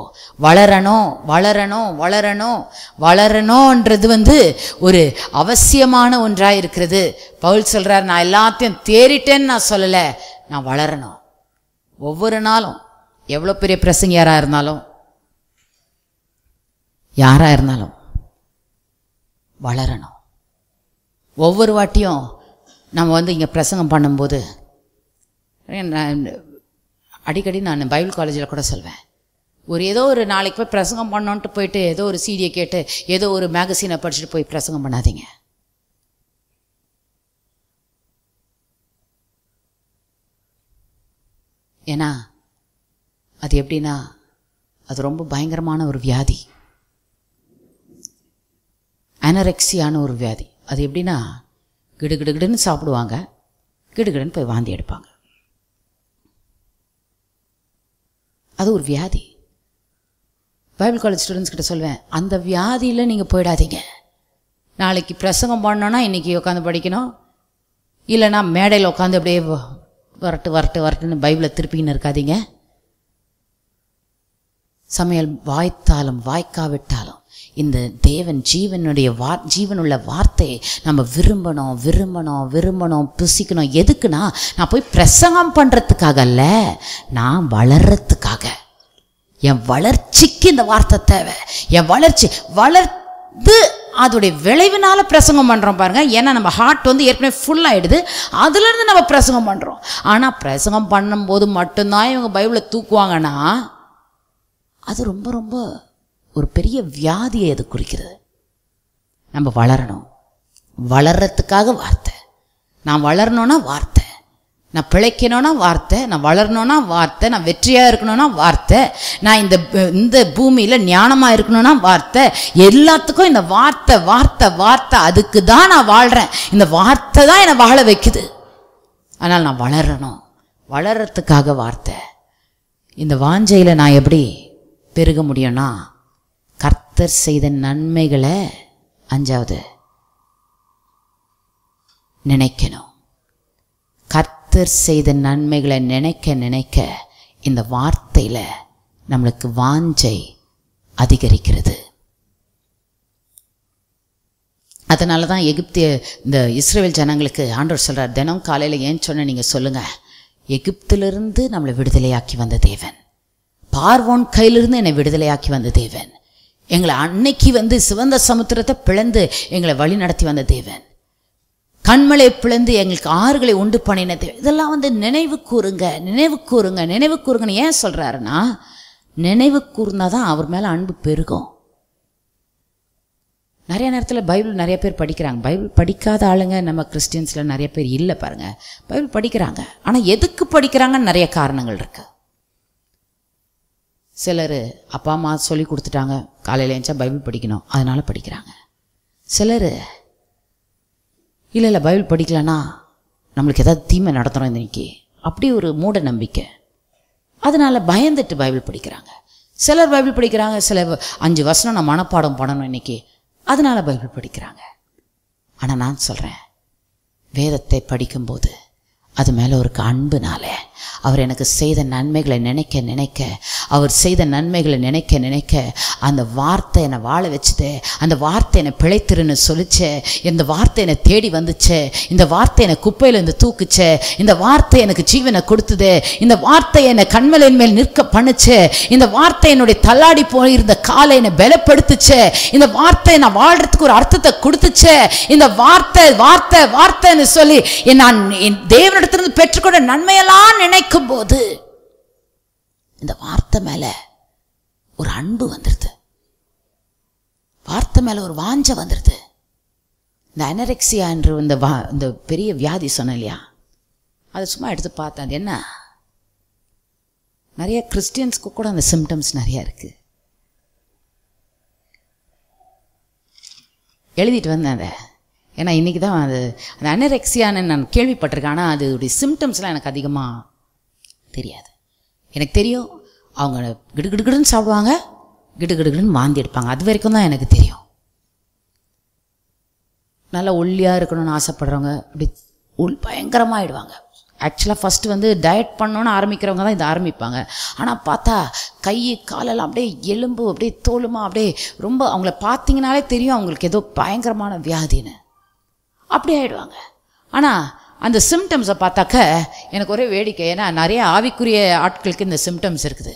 Speaker 1: வளரணும்ன்றது ஒரு அவசியமான ஒன்றாக இருக்கிறது. பவுல் சொல்கிறார், நான் எல்லாத்தையும் தேறிட்டேன்னு நான் சொல்லலை, நான் வளரணும். ஒவ்வொரு நாளும் எவ்வளோ பெரிய பிரசங்க யாராக இருந்தாலும் வளரணும். ஒவ்வொரு வாட்டியும் நம்ம இங்கே பிரசங்கம் பண்ணும்போது அடிக்கடி நான் பைபிள் காலேஜில் கூட சொல்வேன், ஏதோ ஒரு நாளைக்கு போய் பிரசங்கம் பண்ணோன்ட்டு போயிட்டு ஏதோ ஒரு சீடியை கேட்டு ஏதோ ஒரு மேகசீனை படிச்சுட்டு போய் பிரசங்கம் பண்ணாதீங்க. ஏன்னா அது எப்படின்னா அது ரொம்ப பயங்கரமான ஒரு வியாதி, அனரெக்சியான ஒரு வியாதி. அது எப்படின்னா கிடுகிடுன்னு சாப்பிடுவாங்க, கிடுகிடுன்னு போய் வாந்தி எடுப்பாங்க. அது ஒரு வியாதி. பைபிள் காலேஜ் ஸ்டூடெண்ட்ஸ் கிட்ட சொல்வேன், அந்த வியாதியில் நீங்கள் போயிடாதீங்க. நாளைக்கு பிரசங்கம் பண்ணோன்னா இன்றைக்கி உட்காந்து படிக்கணும், இல்லைனா மேடையில் உட்காந்து அப்படியே வரட்டுன்னு பைபிளை திருப்பிக்கின்னு இருக்காதீங்க. சமையல் வாய்த்தாலும் வாய்க்காவிட்டாலும் இந்த தேவன் ஜீவனுள்ள வார்த்தையை நம்ம விரும்பணும் புசிக்கணும். எதுக்குன்னா, நான் போய் பிரசங்கம் பண்ணுறதுக்காக அல்ல, நான் வளர்றதுக்காக. என் வளர்ச்சிக்கு இந்த வார்த்தை தேவை. என் வளர்ந்து அதோடைய விளைவினால பிரசங்கம் பண்ணுறோம் பாருங்க. ஏன்னா நம்ம ஹார்ட் ஏற்கனவே ஃபுல் ஆகிடுது, அதுலேருந்து நம்ம பிரசங்கம் பண்ணுறோம். ஆனால் பிரசங்கம் பண்ணும்போது மட்டும்தான் இவங்க பைபிளை தூக்குவாங்கன்னா அது ரொம்ப ரொம்ப ஒரு பெரிய வியாதியை அது குறிக்கிறது. நம்ம வளர்றதுக்காக வார்த்தை. நான் வளரணும்னா வார்த்தை, நான் பிழைக்கணும்னா வார்த்தை, நான் வளரணும்னா வார்த்தை, நான் வெற்றியாக இருக்கணும்னா வார்த்தை, நான் இந்த பூமியில் ஞானமாக இருக்கணும்னா வார்த்தை. எல்லாத்துக்கும் இந்த வார்த்தை அதுக்கு தான் நான் வாழ்கிறேன். இந்த வார்த்தை தான் என்னை வாழ வைக்குது. ஆனால் நான் வளர்றதுக்காக வார்த்தை. இந்த வாஞ்சையில் நான் எப்படி பெருக முடியும்னா, கர்த்தர் செய்த நன்மைகளை 5வது நினைக்கணும். கர்த்தர் செய்த நன்மைகளை நினைக்க இந்த வார்த்தையில் நம்மளுக்கு வாஞ்சை அதிகரிக்கிறது. அதனால தான் இந்த இஸ்ரவேல் ஜனங்களுக்கு ஆண்டவர் சொல்கிறார், தினம் காலையில் ஏன் சொன்ன நீங்கள் சொல்லுங்கள், எகிப்திலிருந்து நம்மளை விடுதலையாக்கி வந்த தேவன், பார்வோன் கையிலிருந்து என்னை விடுதலையாக்கி வந்த தேவன், எங்களை அன்னைக்கு சிவந்த சமுத்திரத்தை பிளந்து எங்களை வழி நடத்தி வந்த தேவன், கண்மலை பிளந்து எங்களுக்கு ஆறுகளை உண்டு பண்ணின தேவன். இதெல்லாம் நினைவு கூறுங்கன்னு ஏன் சொல்கிறாருன்னா, நினைவு கூர்ந்தாதான் அவர் மேலே அன்பு பெருகும். நிறைய நேரத்தில் பைபிள் நிறைய பேர் படிக்கிறாங்க. பைபிள் படிக்காத ஆளுங்க நம்ம கிறிஸ்டியன்ஸில் நிறைய பேர் இல்லை பாருங்கள். பைபிள் படிக்கிறாங்க, ஆனால் எதுக்கு படிக்கிறாங்கன்னு நிறைய காரணங்கள் இருக்குது. சிலர் அப்பா அம்மா சொல்லி கொடுத்துட்டாங்க, காலையில் எழுந்தா பைபிள் படிக்கணும், அதனால் படிக்கிறாங்க. சிலர் இல்லை பைபிள் படிக்கலைன்னா நம்மளுக்கு ஏதாவது தீமை நடத்துகிறோம் இன்னைக்கு, அப்படி ஒரு மூட நம்பிக்கை, அதனால் பயந்துட்டு பைபிள் படிக்கிறாங்க. சிலர் பைபிள் படிக்கிறாங்க, சிலர் 5 வசனம் நான் மனப்பாடம் பண்ணணும் இன்னைக்கு, அதனால் பைபிள் படிக்கிறாங்க. ஆனால் நான் சொல்கிறேன், வேதத்தை படிக்கும்போது அது மேலே ஒரு அன்புனால, அவர் எனக்கு செய்த நன்மைகளை நினைக்க அவர் செய்த நன்மைகளை நினைக்க அந்த வார்த்தை என்னை வாழ வச்சுது. அந்த வார்த்தை என்னை பிழைத்திருன்னு சொல்லிச்சு. இந்த வார்த்தை என்னை தேடி வந்துச்சு. இந்த வார்த்தை என்னை குப்பையிலேருந்து தூக்குச்சு. இந்த வார்த்தை எனக்கு ஜீவனை கொடுத்தது. இந்த வார்த்தை என்னை கண்மலையின் மேல் நிற்க பண்ணுச்சு. இந்த வார்த்தை என்னுடைய தள்ளாடி போயிருந்த காலை என்னை பலப்படுத்துச்சு. இந்த வார்த்தை நான் வாழ்றதுக்கு ஒரு அர்த்தத்தை கொடுத்துச்சு. இந்த வார்த்தைன்னு சொல்லி நான் என் தேவனிடத்திலிருந்து பெற்றுக்கொண்ட நன்மையெல்லாம் நினைக்கும் போது இந்த வார்த்தை மேல ஒரு அன்பு வந்துடுது, வார்த்தை மேல ஒரு வாஞ்சை வந்துடுது. இந்த அனரெக்சியா என்று இந்த பெரிய வியாதி சொன்ன இல்லையா, அதை சும்மா எடுத்து பார்த்தேன். அது என்ன, நிறைய கிறிஸ்டியன்ஸ்க்கு கூட அந்த சிம்டம்ஸ் நிறைய இருக்கு. எழுதிட்டு வந்தேன் அதை. ஏன்னா இன்றைக்கி தான் அந்த அனரெக்சியான்னு நான் கேள்விப்பட்டிருக்கேன், ஆனால் அதோடைய சிம்டம்ஸ்லாம் எனக்கு அதிகமாக தெரியாது. எனக்கு தெரியும் அவங்க கிடுகிடுன்னு சாப்பிடுவாங்க, கிடுகிடுன்னு வாந்தி எடுப்பாங்க, அது வரைக்கும் தான் எனக்கு தெரியும். நல்லா ஒல்லியாக இருக்கணும்னு ஆசைப்படுறவங்க அப்படி பயங்கரமாகிடுவாங்க. ஆக்சுவலாக ஃபஸ்ட்டு டயட் பண்ணணுன்னு ஆரம்பிக்கிறவங்க தான் இதை ஆரம்பிப்பாங்க. ஆனால் பார்த்தா கை காலெல்லாம் அப்படியே எலும்பு அப்படியே தோலுமா அப்படியே ரொம்ப, அவங்கள பார்த்தீங்கனாலே தெரியும் அவங்களுக்கு ஏதோ பயங்கரமான வியாதின்னு, அப்படி ஆகிடுவாங்க. ஆனால் அந்த சிம்டம்ஸை பார்த்தாக்க எனக்கு ஒரே வேடிக்கை. ஏன்னா நிறைய ஆவிக்குரிய ஆட்களுக்கு இந்த சிம்டம்ஸ் இருக்குது.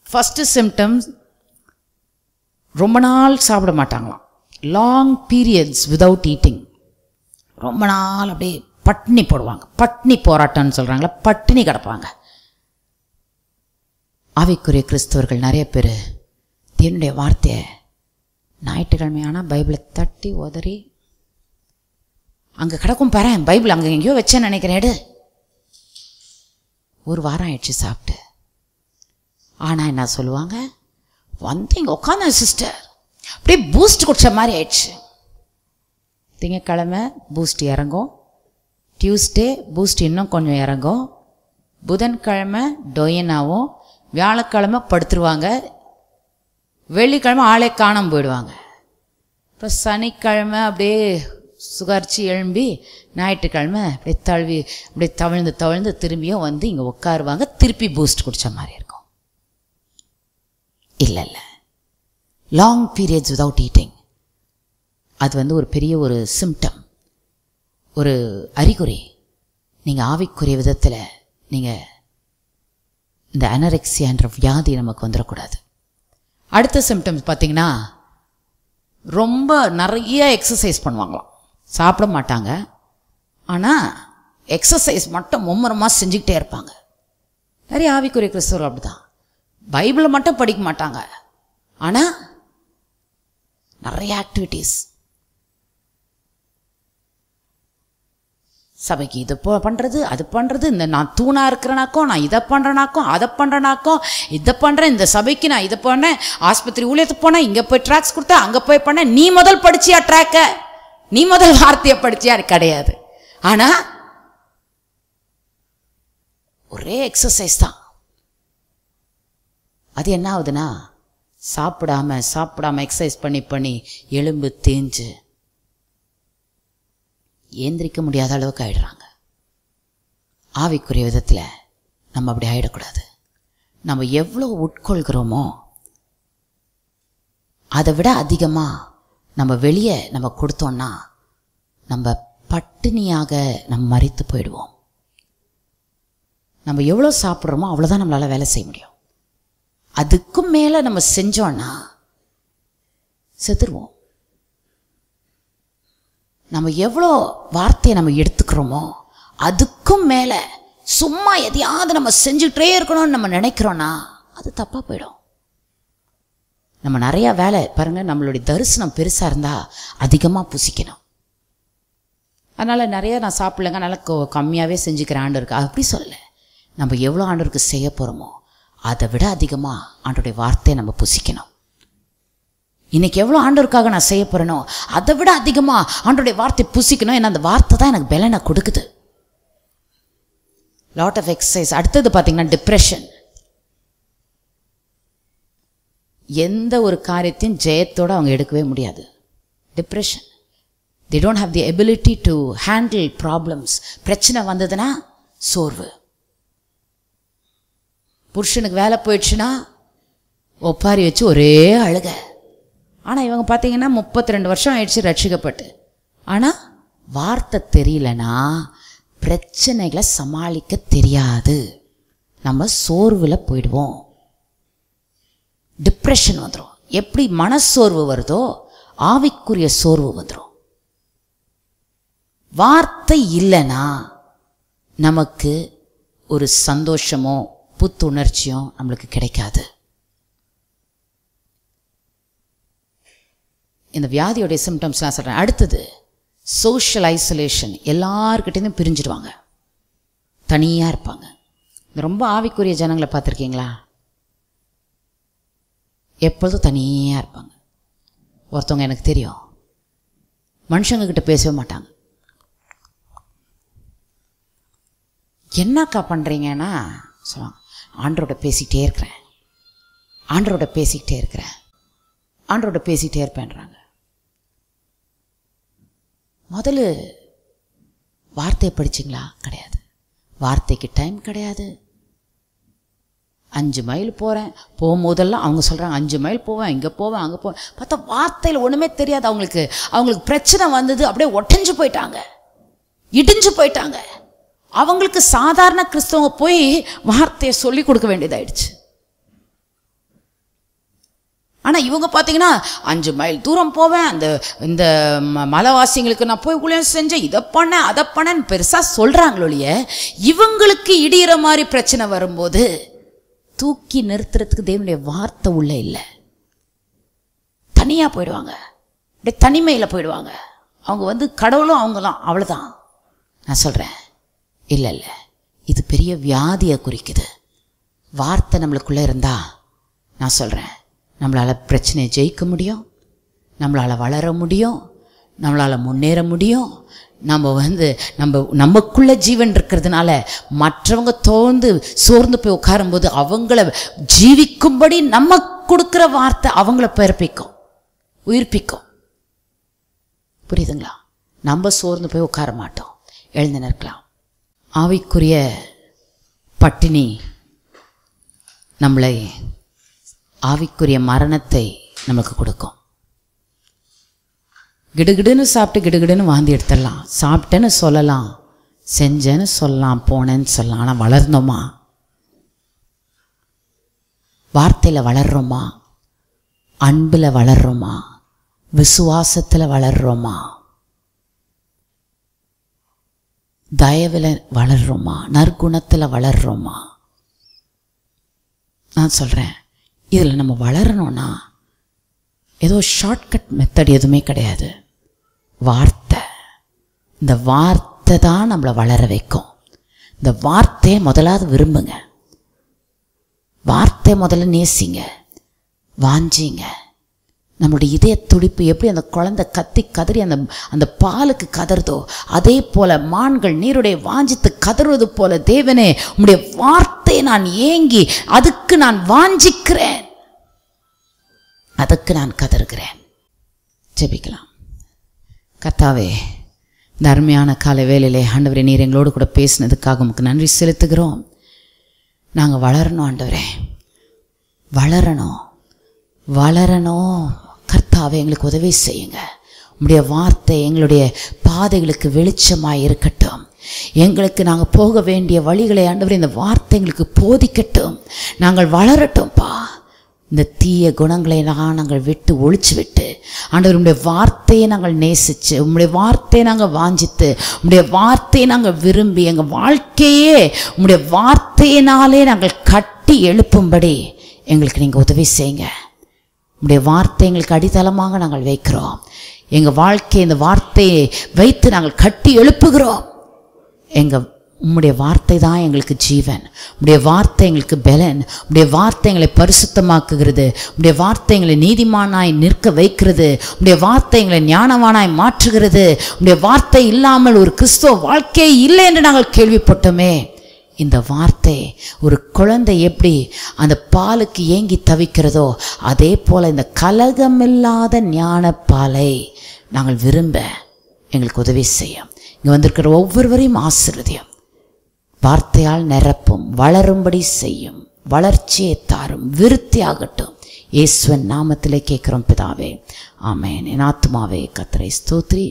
Speaker 1: ஃபஸ்ட்டு சிம்டம்ஸ், ரொம்ப நாள் சாப்பிட மாட்டாங்களாம், லாங் பீரியட்ஸ் விதவுட் ஈட்டிங். ரொம்ப நாள் அப்படியே பட்டினி போடுவாங்க, பட்டினி போராட்டம்னு சொல்கிறாங்களா, பட்டினி கிடப்பாங்க. ஆவிக்குரிய கிறிஸ்தவர்கள் நிறைய பேர் தேவனுடைய வார்த்தையை ஞாயிற்றுக்கிழமையான பைபிளை தட்டி உதறி, அங்கே கிடக்கும் பாரு பைபிள், அங்கே எங்கேயோ வச்சேன்னு நினைக்கிறேன், எடு. ஒரு வாரம் ஆயிடுச்சு சாப்பிட்டு. ஆனால் என்ன சொல்லுவாங்க, இங்கே உட்காந்து சிஸ்டர் அப்படியே பூஸ்ட் குடிச்ச மாதிரி ஆயிடுச்சு. திங்கக்கிழமை பூஸ்ட் இறங்கும், டியூஸ்டே பூஸ்ட் இன்னும் கொஞ்சம் இறங்கும், புதன்கிழமை டொயினாவும், வியாழக்கிழமை படுத்துருவாங்க, வெள்ளிக்கிழமை ஆளே காணாமல் போயிடுவாங்க. இப்போ சனிக்கிழமை அப்படியே சுகர்ச்சி எழும்பி, ஞாயிற்றுக்கிழமை அப்படியே தவழ்ந்து திரும்பியும் இங்கே உட்காருவாங்க, திருப்பி பூஸ்ட் குடித்த மாதிரி இருக்கும். இல்லை இல்லை. லாங் பீரியட்ஸ் விதவுட் ஈட்டிங், அது ஒரு பெரிய ஒரு சிம்டம், ஒரு அறிகுறி. நீங்கள் ஆவிக்குரிய விதத்தில் நீங்கள் இந்த அனரெக்சியான்ற வியாதி நமக்கு வந்துடக்கூடாது. அடுத்த சிம்டம்ஸ் பார்த்திங்கன்னா, ரொம்ப நிறைய எக்ஸசைஸ் பண்ணுவாங்களாம். சாப்பிட மாட்டாங்க, ஆனால் எக்ஸசைஸ் மட்டும் மும்முரமாக செஞ்சுக்கிட்டே இருப்பாங்க. நிறைய ஆவிக்குரிய கிறிஸ்தவர்கள் அப்படி தான். பைபிளை மட்டும் படிக்க மாட்டாங்க, ஆனால் நிறைய ஆக்டிவிட்டீஸ். சபைக்கு இது பண்ணுறது, அது பண்ணுறது, இந்த நான் தூணாக இருக்கிறனாக்கோ, நான் இதை பண்ணுறனாக்கோ, அதை பண்ணுறனாக்கோ, இதை பண்ணுறேன், இந்த சபைக்கு நான் இதை பண்ணேன், ஆஸ்பத்திரி ஊழியத்துக்கு போனேன், இங்கே போய் ட்ராக்ஸ் கொடுத்தேன், அங்கே போய் பண்ணேன். நீ முதல் படிச்சியா ட்ராக்கை? நீ முதல் வார்த்தையை படிச்சியா? கிடையாது. ஆனால் ஒரே எக்ஸசைஸ் தான். அது என்ன ஆகுதுன்னா, சாப்பிடாம எக்ஸசைஸ் பண்ணி எலும்பு தேஞ்சு ஏந்திரிக்க முடியாத அளவுக்கு ஆயிடுறாங்க. ஆவிக்குரிய விதத்தில் நம்ம அப்படி ஆகிடக்கூடாது. நம்ம எவ்வளோ உட்கொள்கிறோமோ அதை விட அதிகமாக நம்ம வெளியே நம்ம கொடுத்தோன்னா நம்ம பட்டினியாக நம்ம மரித்து போயிடுவோம். நம்ம எவ்வளோ சாப்பிட்றோமோ அவ்வளோதான் நம்மளால் வேலை செய்ய முடியும். அதுக்கும் மேலே நம்ம செஞ்சோன்னா செத்துருவோம். நம்ம எவ்வளோ வார்த்தையை நம்ம எடுத்துக்கிறோமோ அதுக்கும் மேலே சும்மா எதையாவது நம்ம செஞ்சுக்கிட்டே இருக்கணும்னு நம்ம நினைக்கிறோன்னா அது தப்பாக போயிடும். நம்ம நிறையா வேலை பாருங்கள், நம்மளுடைய தரிசனம் பெருசாக இருந்தால் அதிகமாக புசிக்கணும். அதனால் நிறைய நான் சாப்பிட்லங்க, நல்லா கம்மியாகவே செஞ்சுக்கிறேன் ஆண்டவருக்கு, அப்படி சொல்லலை. நம்ம எவ்வளோ ஆண்டவருக்கு செய்ய போகிறோமோ அதை விட அதிகமாக ஆண்டவருடைய வார்த்தையை நம்ம புசிக்கணும். இன்றைக்கி எவ்வளோ ஆண்டவருக்காக நான் செய்ய போகிறேனோ அதை விட அதிகமாக ஆண்டவருடைய வார்த்தை புசிக்கணும். ஏன்னா அந்த வார்த்தை தான் எனக்கு பலனை கொடுக்குது. Lot of exercise. அடுத்தது பார்த்திங்கன்னா டிப்ரெஷன். எந்த ஒரு காரியத்தையும் ஜெயத்தோடு அவங்க எடுக்கவே முடியாது. Depression. they don't have the ability to handle problems. பிரச்சனை வந்ததுன்னா சோர்வு. புருஷனுக்கு வேலை போயிடுச்சுன்னா ஒப்பாரி வச்சு ஒரே அழுக. ஆனால் இவங்க பார்த்தீங்கன்னா 32 வருஷம் ஆயிடுச்சு ரட்சிக்கப்பட்டு. ஆனால் வார்த்தை தெரியலனா பிரச்சனைகளை சமாளிக்க தெரியாது. நம்ம சோர்வில் போயிடுவோம். டிப்ரெஷன் வந்துடும். எப்படி மனசோர்வு வருதோ ஆவிக்குரிய சோர்வு வந்துடும். வார்த்தை இல்லைன்னா நமக்கு ஒரு சந்தோஷமோ புத்துணர்ச்சியோ நம்மளுக்கு கிடைக்காது. இந்த வியாதியோடைய சிம்டம்ஸ் நான் சொல்கிறேன். அடுத்தது சோஷியல் ஐசோலேஷன். எல்லார்கிட்டையும் பிரிஞ்சிடுவாங்க, தனியாக இருப்பாங்க. ரொம்ப ஆவிக்குரிய ஜனங்களை பார்த்துருக்கீங்களா? எப்பொழுதும் தனியாக இருப்பாங்க. ஒருத்தவங்க எனக்கு தெரியும், மனுஷங்கக்கிட்ட பேசவே மாட்டாங்க. என்னக்கா பண்ணுறீங்கன்னா சொல்லுவாங்க, ஆண்டரோட பேசிக்கிட்டே இருக்கிறேன், ஆண்டரோட பேசிக்கிட்டே இருக்கிறேன், ஆண்டரோட பேசிக்கிட்டே இருப்பேன்றாங்க. முதல்ல வார்த்தையை படிச்சிங்களா? கிடையாது. வார்த்தைக்கு டைம் கிடையாது. 5 மைல் போகிறேன், போகும்போதெல்லாம் அவங்க சொல்கிறாங்க 5 மைல் போவேன், இங்கே போவேன், அங்கே போவேன். பார்த்தா வார்த்தையில் ஒன்றுமே தெரியாது அவங்களுக்கு. அவங்களுக்கு பிரச்சனை வந்தது, அப்படியே ஒட்டஞ்சு போயிட்டாங்க, இடிஞ்சு போயிட்டாங்க. அவங்களுக்கு சாதாரண கிறிஸ்தவங்க போய் வார்த்தையை சொல்லி கொடுக்க வேண்டியதாயிடுச்சு. ஆனால் இவங்க பார்த்தீங்கன்னா 5 மைல் தூரம் போவேன், இந்த மலைவாசிங்களுக்கு நான் போய் ஊழியம் செஞ்சேன், இதை பண்ணேன் அதை பண்ணேன்னு பெருசாக சொல்கிறாங்களொழிய இவங்களுக்கு இடிகிற மாதிரி பிரச்சனை வரும்போது தூக்கி நிறுத்துறதுக்கு தேவனுடைய வார்த்தை உள்ள இல்லை. தனியாக போயிடுவாங்க, அப்படியே தனிமையில் போயிடுவாங்க. அவங்க கடவுளும் அவங்களாம், அவ்வளோதான். நான் சொல்கிறேன், இல்லை இல்லை, இது பெரிய வியாதியை குறிக்குது. வார்த்தை நம்மளுக்குள்ளே இருந்தால் நான் சொல்கிறேன், நம்மளால் பிரச்சனையை ஜெயிக்க முடியும், நம்மளால் வளர முடியும், நம்மளால் முன்னேற முடியும். நமக்குள்ள ஜீவன் இருக்கிறதுனால மற்றவங்க சோர்ந்து போய் உட்காரும்போது அவங்கள ஜீவிக்கும்படி நம்ம கொடுக்குற வார்த்தை அவங்கள பிறப்பிக்கும், உயிர்ப்பிக்கும். புரியுதுங்களா? நம்ம சோர்ந்து போய் உட்கார மாட்டோம், எழுந்து நிற்கலாம். ஆவிக்குரிய பட்டினி நம்மளை ஆவிக்குரிய மரணத்தை நமக்கு கொடுக்கும். கிடுகிடுன்னு சாப்பிட்டு கிடுகிடுன்னு வாந்தி எடுத்துடலாம். சாப்பிட்டேன்னு சொல்லலாம், செஞ்சேன்னு சொல்லலாம், போனேன்னு சொல்லலாம். ஆனால் வளர்ந்தோமா? வார்த்தையில் வளர்றோமா? அன்பில் வளர்றோமா? விசுவாசத்தில் வளர்றோமா? தயவில் வளர்றோமா? நற்குணத்தில் வளர்றோமா? நான் சொல்கிறேன், இதில் நம்ம வளரணும்னா ஏதோ ஷார்ட்கட் மெத்தட் எதுவுமே கிடையாது. வார்த்தை, இந்த வார்த்தை தான் நம்மளை வளர வைக்கும். இந்த வார்த்தையை முதலாவது விரும்புங்க, வார்த்தையை முதல்ல நேசிங்க, வாஞ்சிங்க. நம்மளுடைய இதய துடிப்பு எப்படி அந்த குழந்தை கத்தி கதறி அந்த பாலுக்கு கதறுதோ, அதே போல மான்கள் நீருடைய வாஞ்சித்து கதறுவது போல, தேவனே உம்முடைய வார்த்தையை நான் ஏங்கி அதுக்கு நான் வாஞ்சிக்கிறேன், அதுக்கு நான் கதறுகிறேன். ஜெபிக்கலாம். கர்த்தாவே, இந்த அருமையான காலை வேளையிலே ஆண்டவரே, நீர் எங்களோடு கூட பேசினதுக்காக உமக்கு நன்றி செலுத்துகிறோம். நாங்கள் வளரணும் ஆண்டவரே, வளரணும் வளரணும். கர்த்தாவே, எங்களுக்கு உதவி செய்யுங்க. உம்முடைய வார்த்தை எங்களுடைய பாதைகளுக்கு வெளிச்சமாய் இருக்கட்டும். எங்களுக்கு நாங்கள் போக வேண்டிய வழிகளை ஆண்டவரே இந்த வார்த்தை எங்களுக்கு போதிக்கட்டும். நாங்கள் வளரட்டும்ப்பா. இந்த தீய குணங்களை நாங்கள் விட்டு ஒழிச்சு விட்டு ஆண்டவர் உம்முடைய வார்த்தையை நாங்கள் நேசித்து, உம்முடைய வார்த்தையை நாங்கள் வாஞ்சித்து, உம்முடைய வார்த்தையை நாங்கள் விரும்பி, எங்கள் வாழ்க்கையே உம்முடைய வார்த்தையினாலே நாங்கள் கட்டி எழுப்பும்படி எங்களுக்கு நீங்கள் உதவி செய்யுங்க. உம்முடைய வார்த்தை எங்களுக்கு அடித்தளமாக நாங்கள் வைக்கிறோம். எங்கள் வாழ்க்கையை இந்த வார்த்தையை வைத்து நாங்கள் கட்டி எழுப்புகிறோம். உம்முடைய வார்த்தை தான் எங்களுக்கு ஜீவன். உம்முடைய வார்த்தை எங்களுக்கு பலன். உம்முடைய வார்த்தை எங்களை பரிசுத்தமாக்குகிறது. உம்முடைய வார்த்தை எங்களை நீதிமானாய் நிற்க வைக்கிறது. உம்முடைய வார்த்தை எங்களை ஞானவானாய் மாற்றுகிறது. உம்முடைய வார்த்தை இல்லாமல் ஒரு கிறிஸ்துவ வாழ்க்கையே இல்லை என்று நாங்கள் கேள்விப்பட்டோமே. இந்த வார்த்தை ஒரு குழந்தை எப்படி அந்த பாலுக்கு ஏங்கி தவிக்கிறதோ, அதே போல் இந்த கலகமில்லாத ஞான பாலை நாங்கள் விரும்ப எங்களுக்கு உதவி செய்யும். இங்கே வந்திருக்கிற ஒவ்வொருவரையும் ஆசீர்வதியும், வார்த்தையால் நிரப்பும், வளரும்படி செய்யும், வளர்ச்சியை தாரும், விருத்தி ஆகட்டும். இயேசுவின் நாமத்திலே கேட்கிறோம் பிதாவே, ஆமென். என் ஆத்துமாவே கர்த்தரை ஸ்தோத்திரி.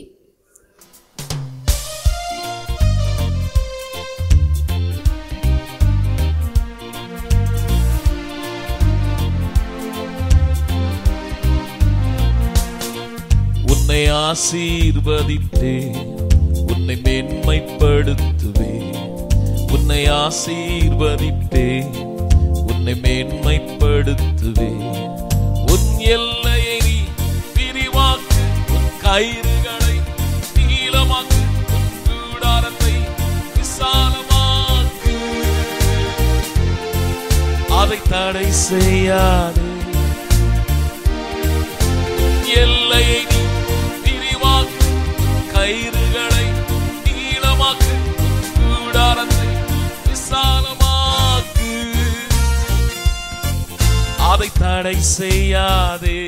Speaker 2: உன்னை ஆசீர்வதித்தேன், உன்னை மேன்மைப்படுத்துவேன். உன்னை ஆசீர்வதித்தேன், உன்னை மேன்மைப்படுத்துவேன். உன் எல்லையை நீ விரிவாக்கு, உன் கயிறுகளை நீளமாக்கு, உன் கூடாரத்தை விசாலமாக்கு. அதை தடை செய்யாதே. உன் எல்லையை நீ விரிவாக்கு, கயிறுகளை நீளமாக்கு, கூடாரத்தை விசாலமாக்கு. அதை தடை செய்யாதே.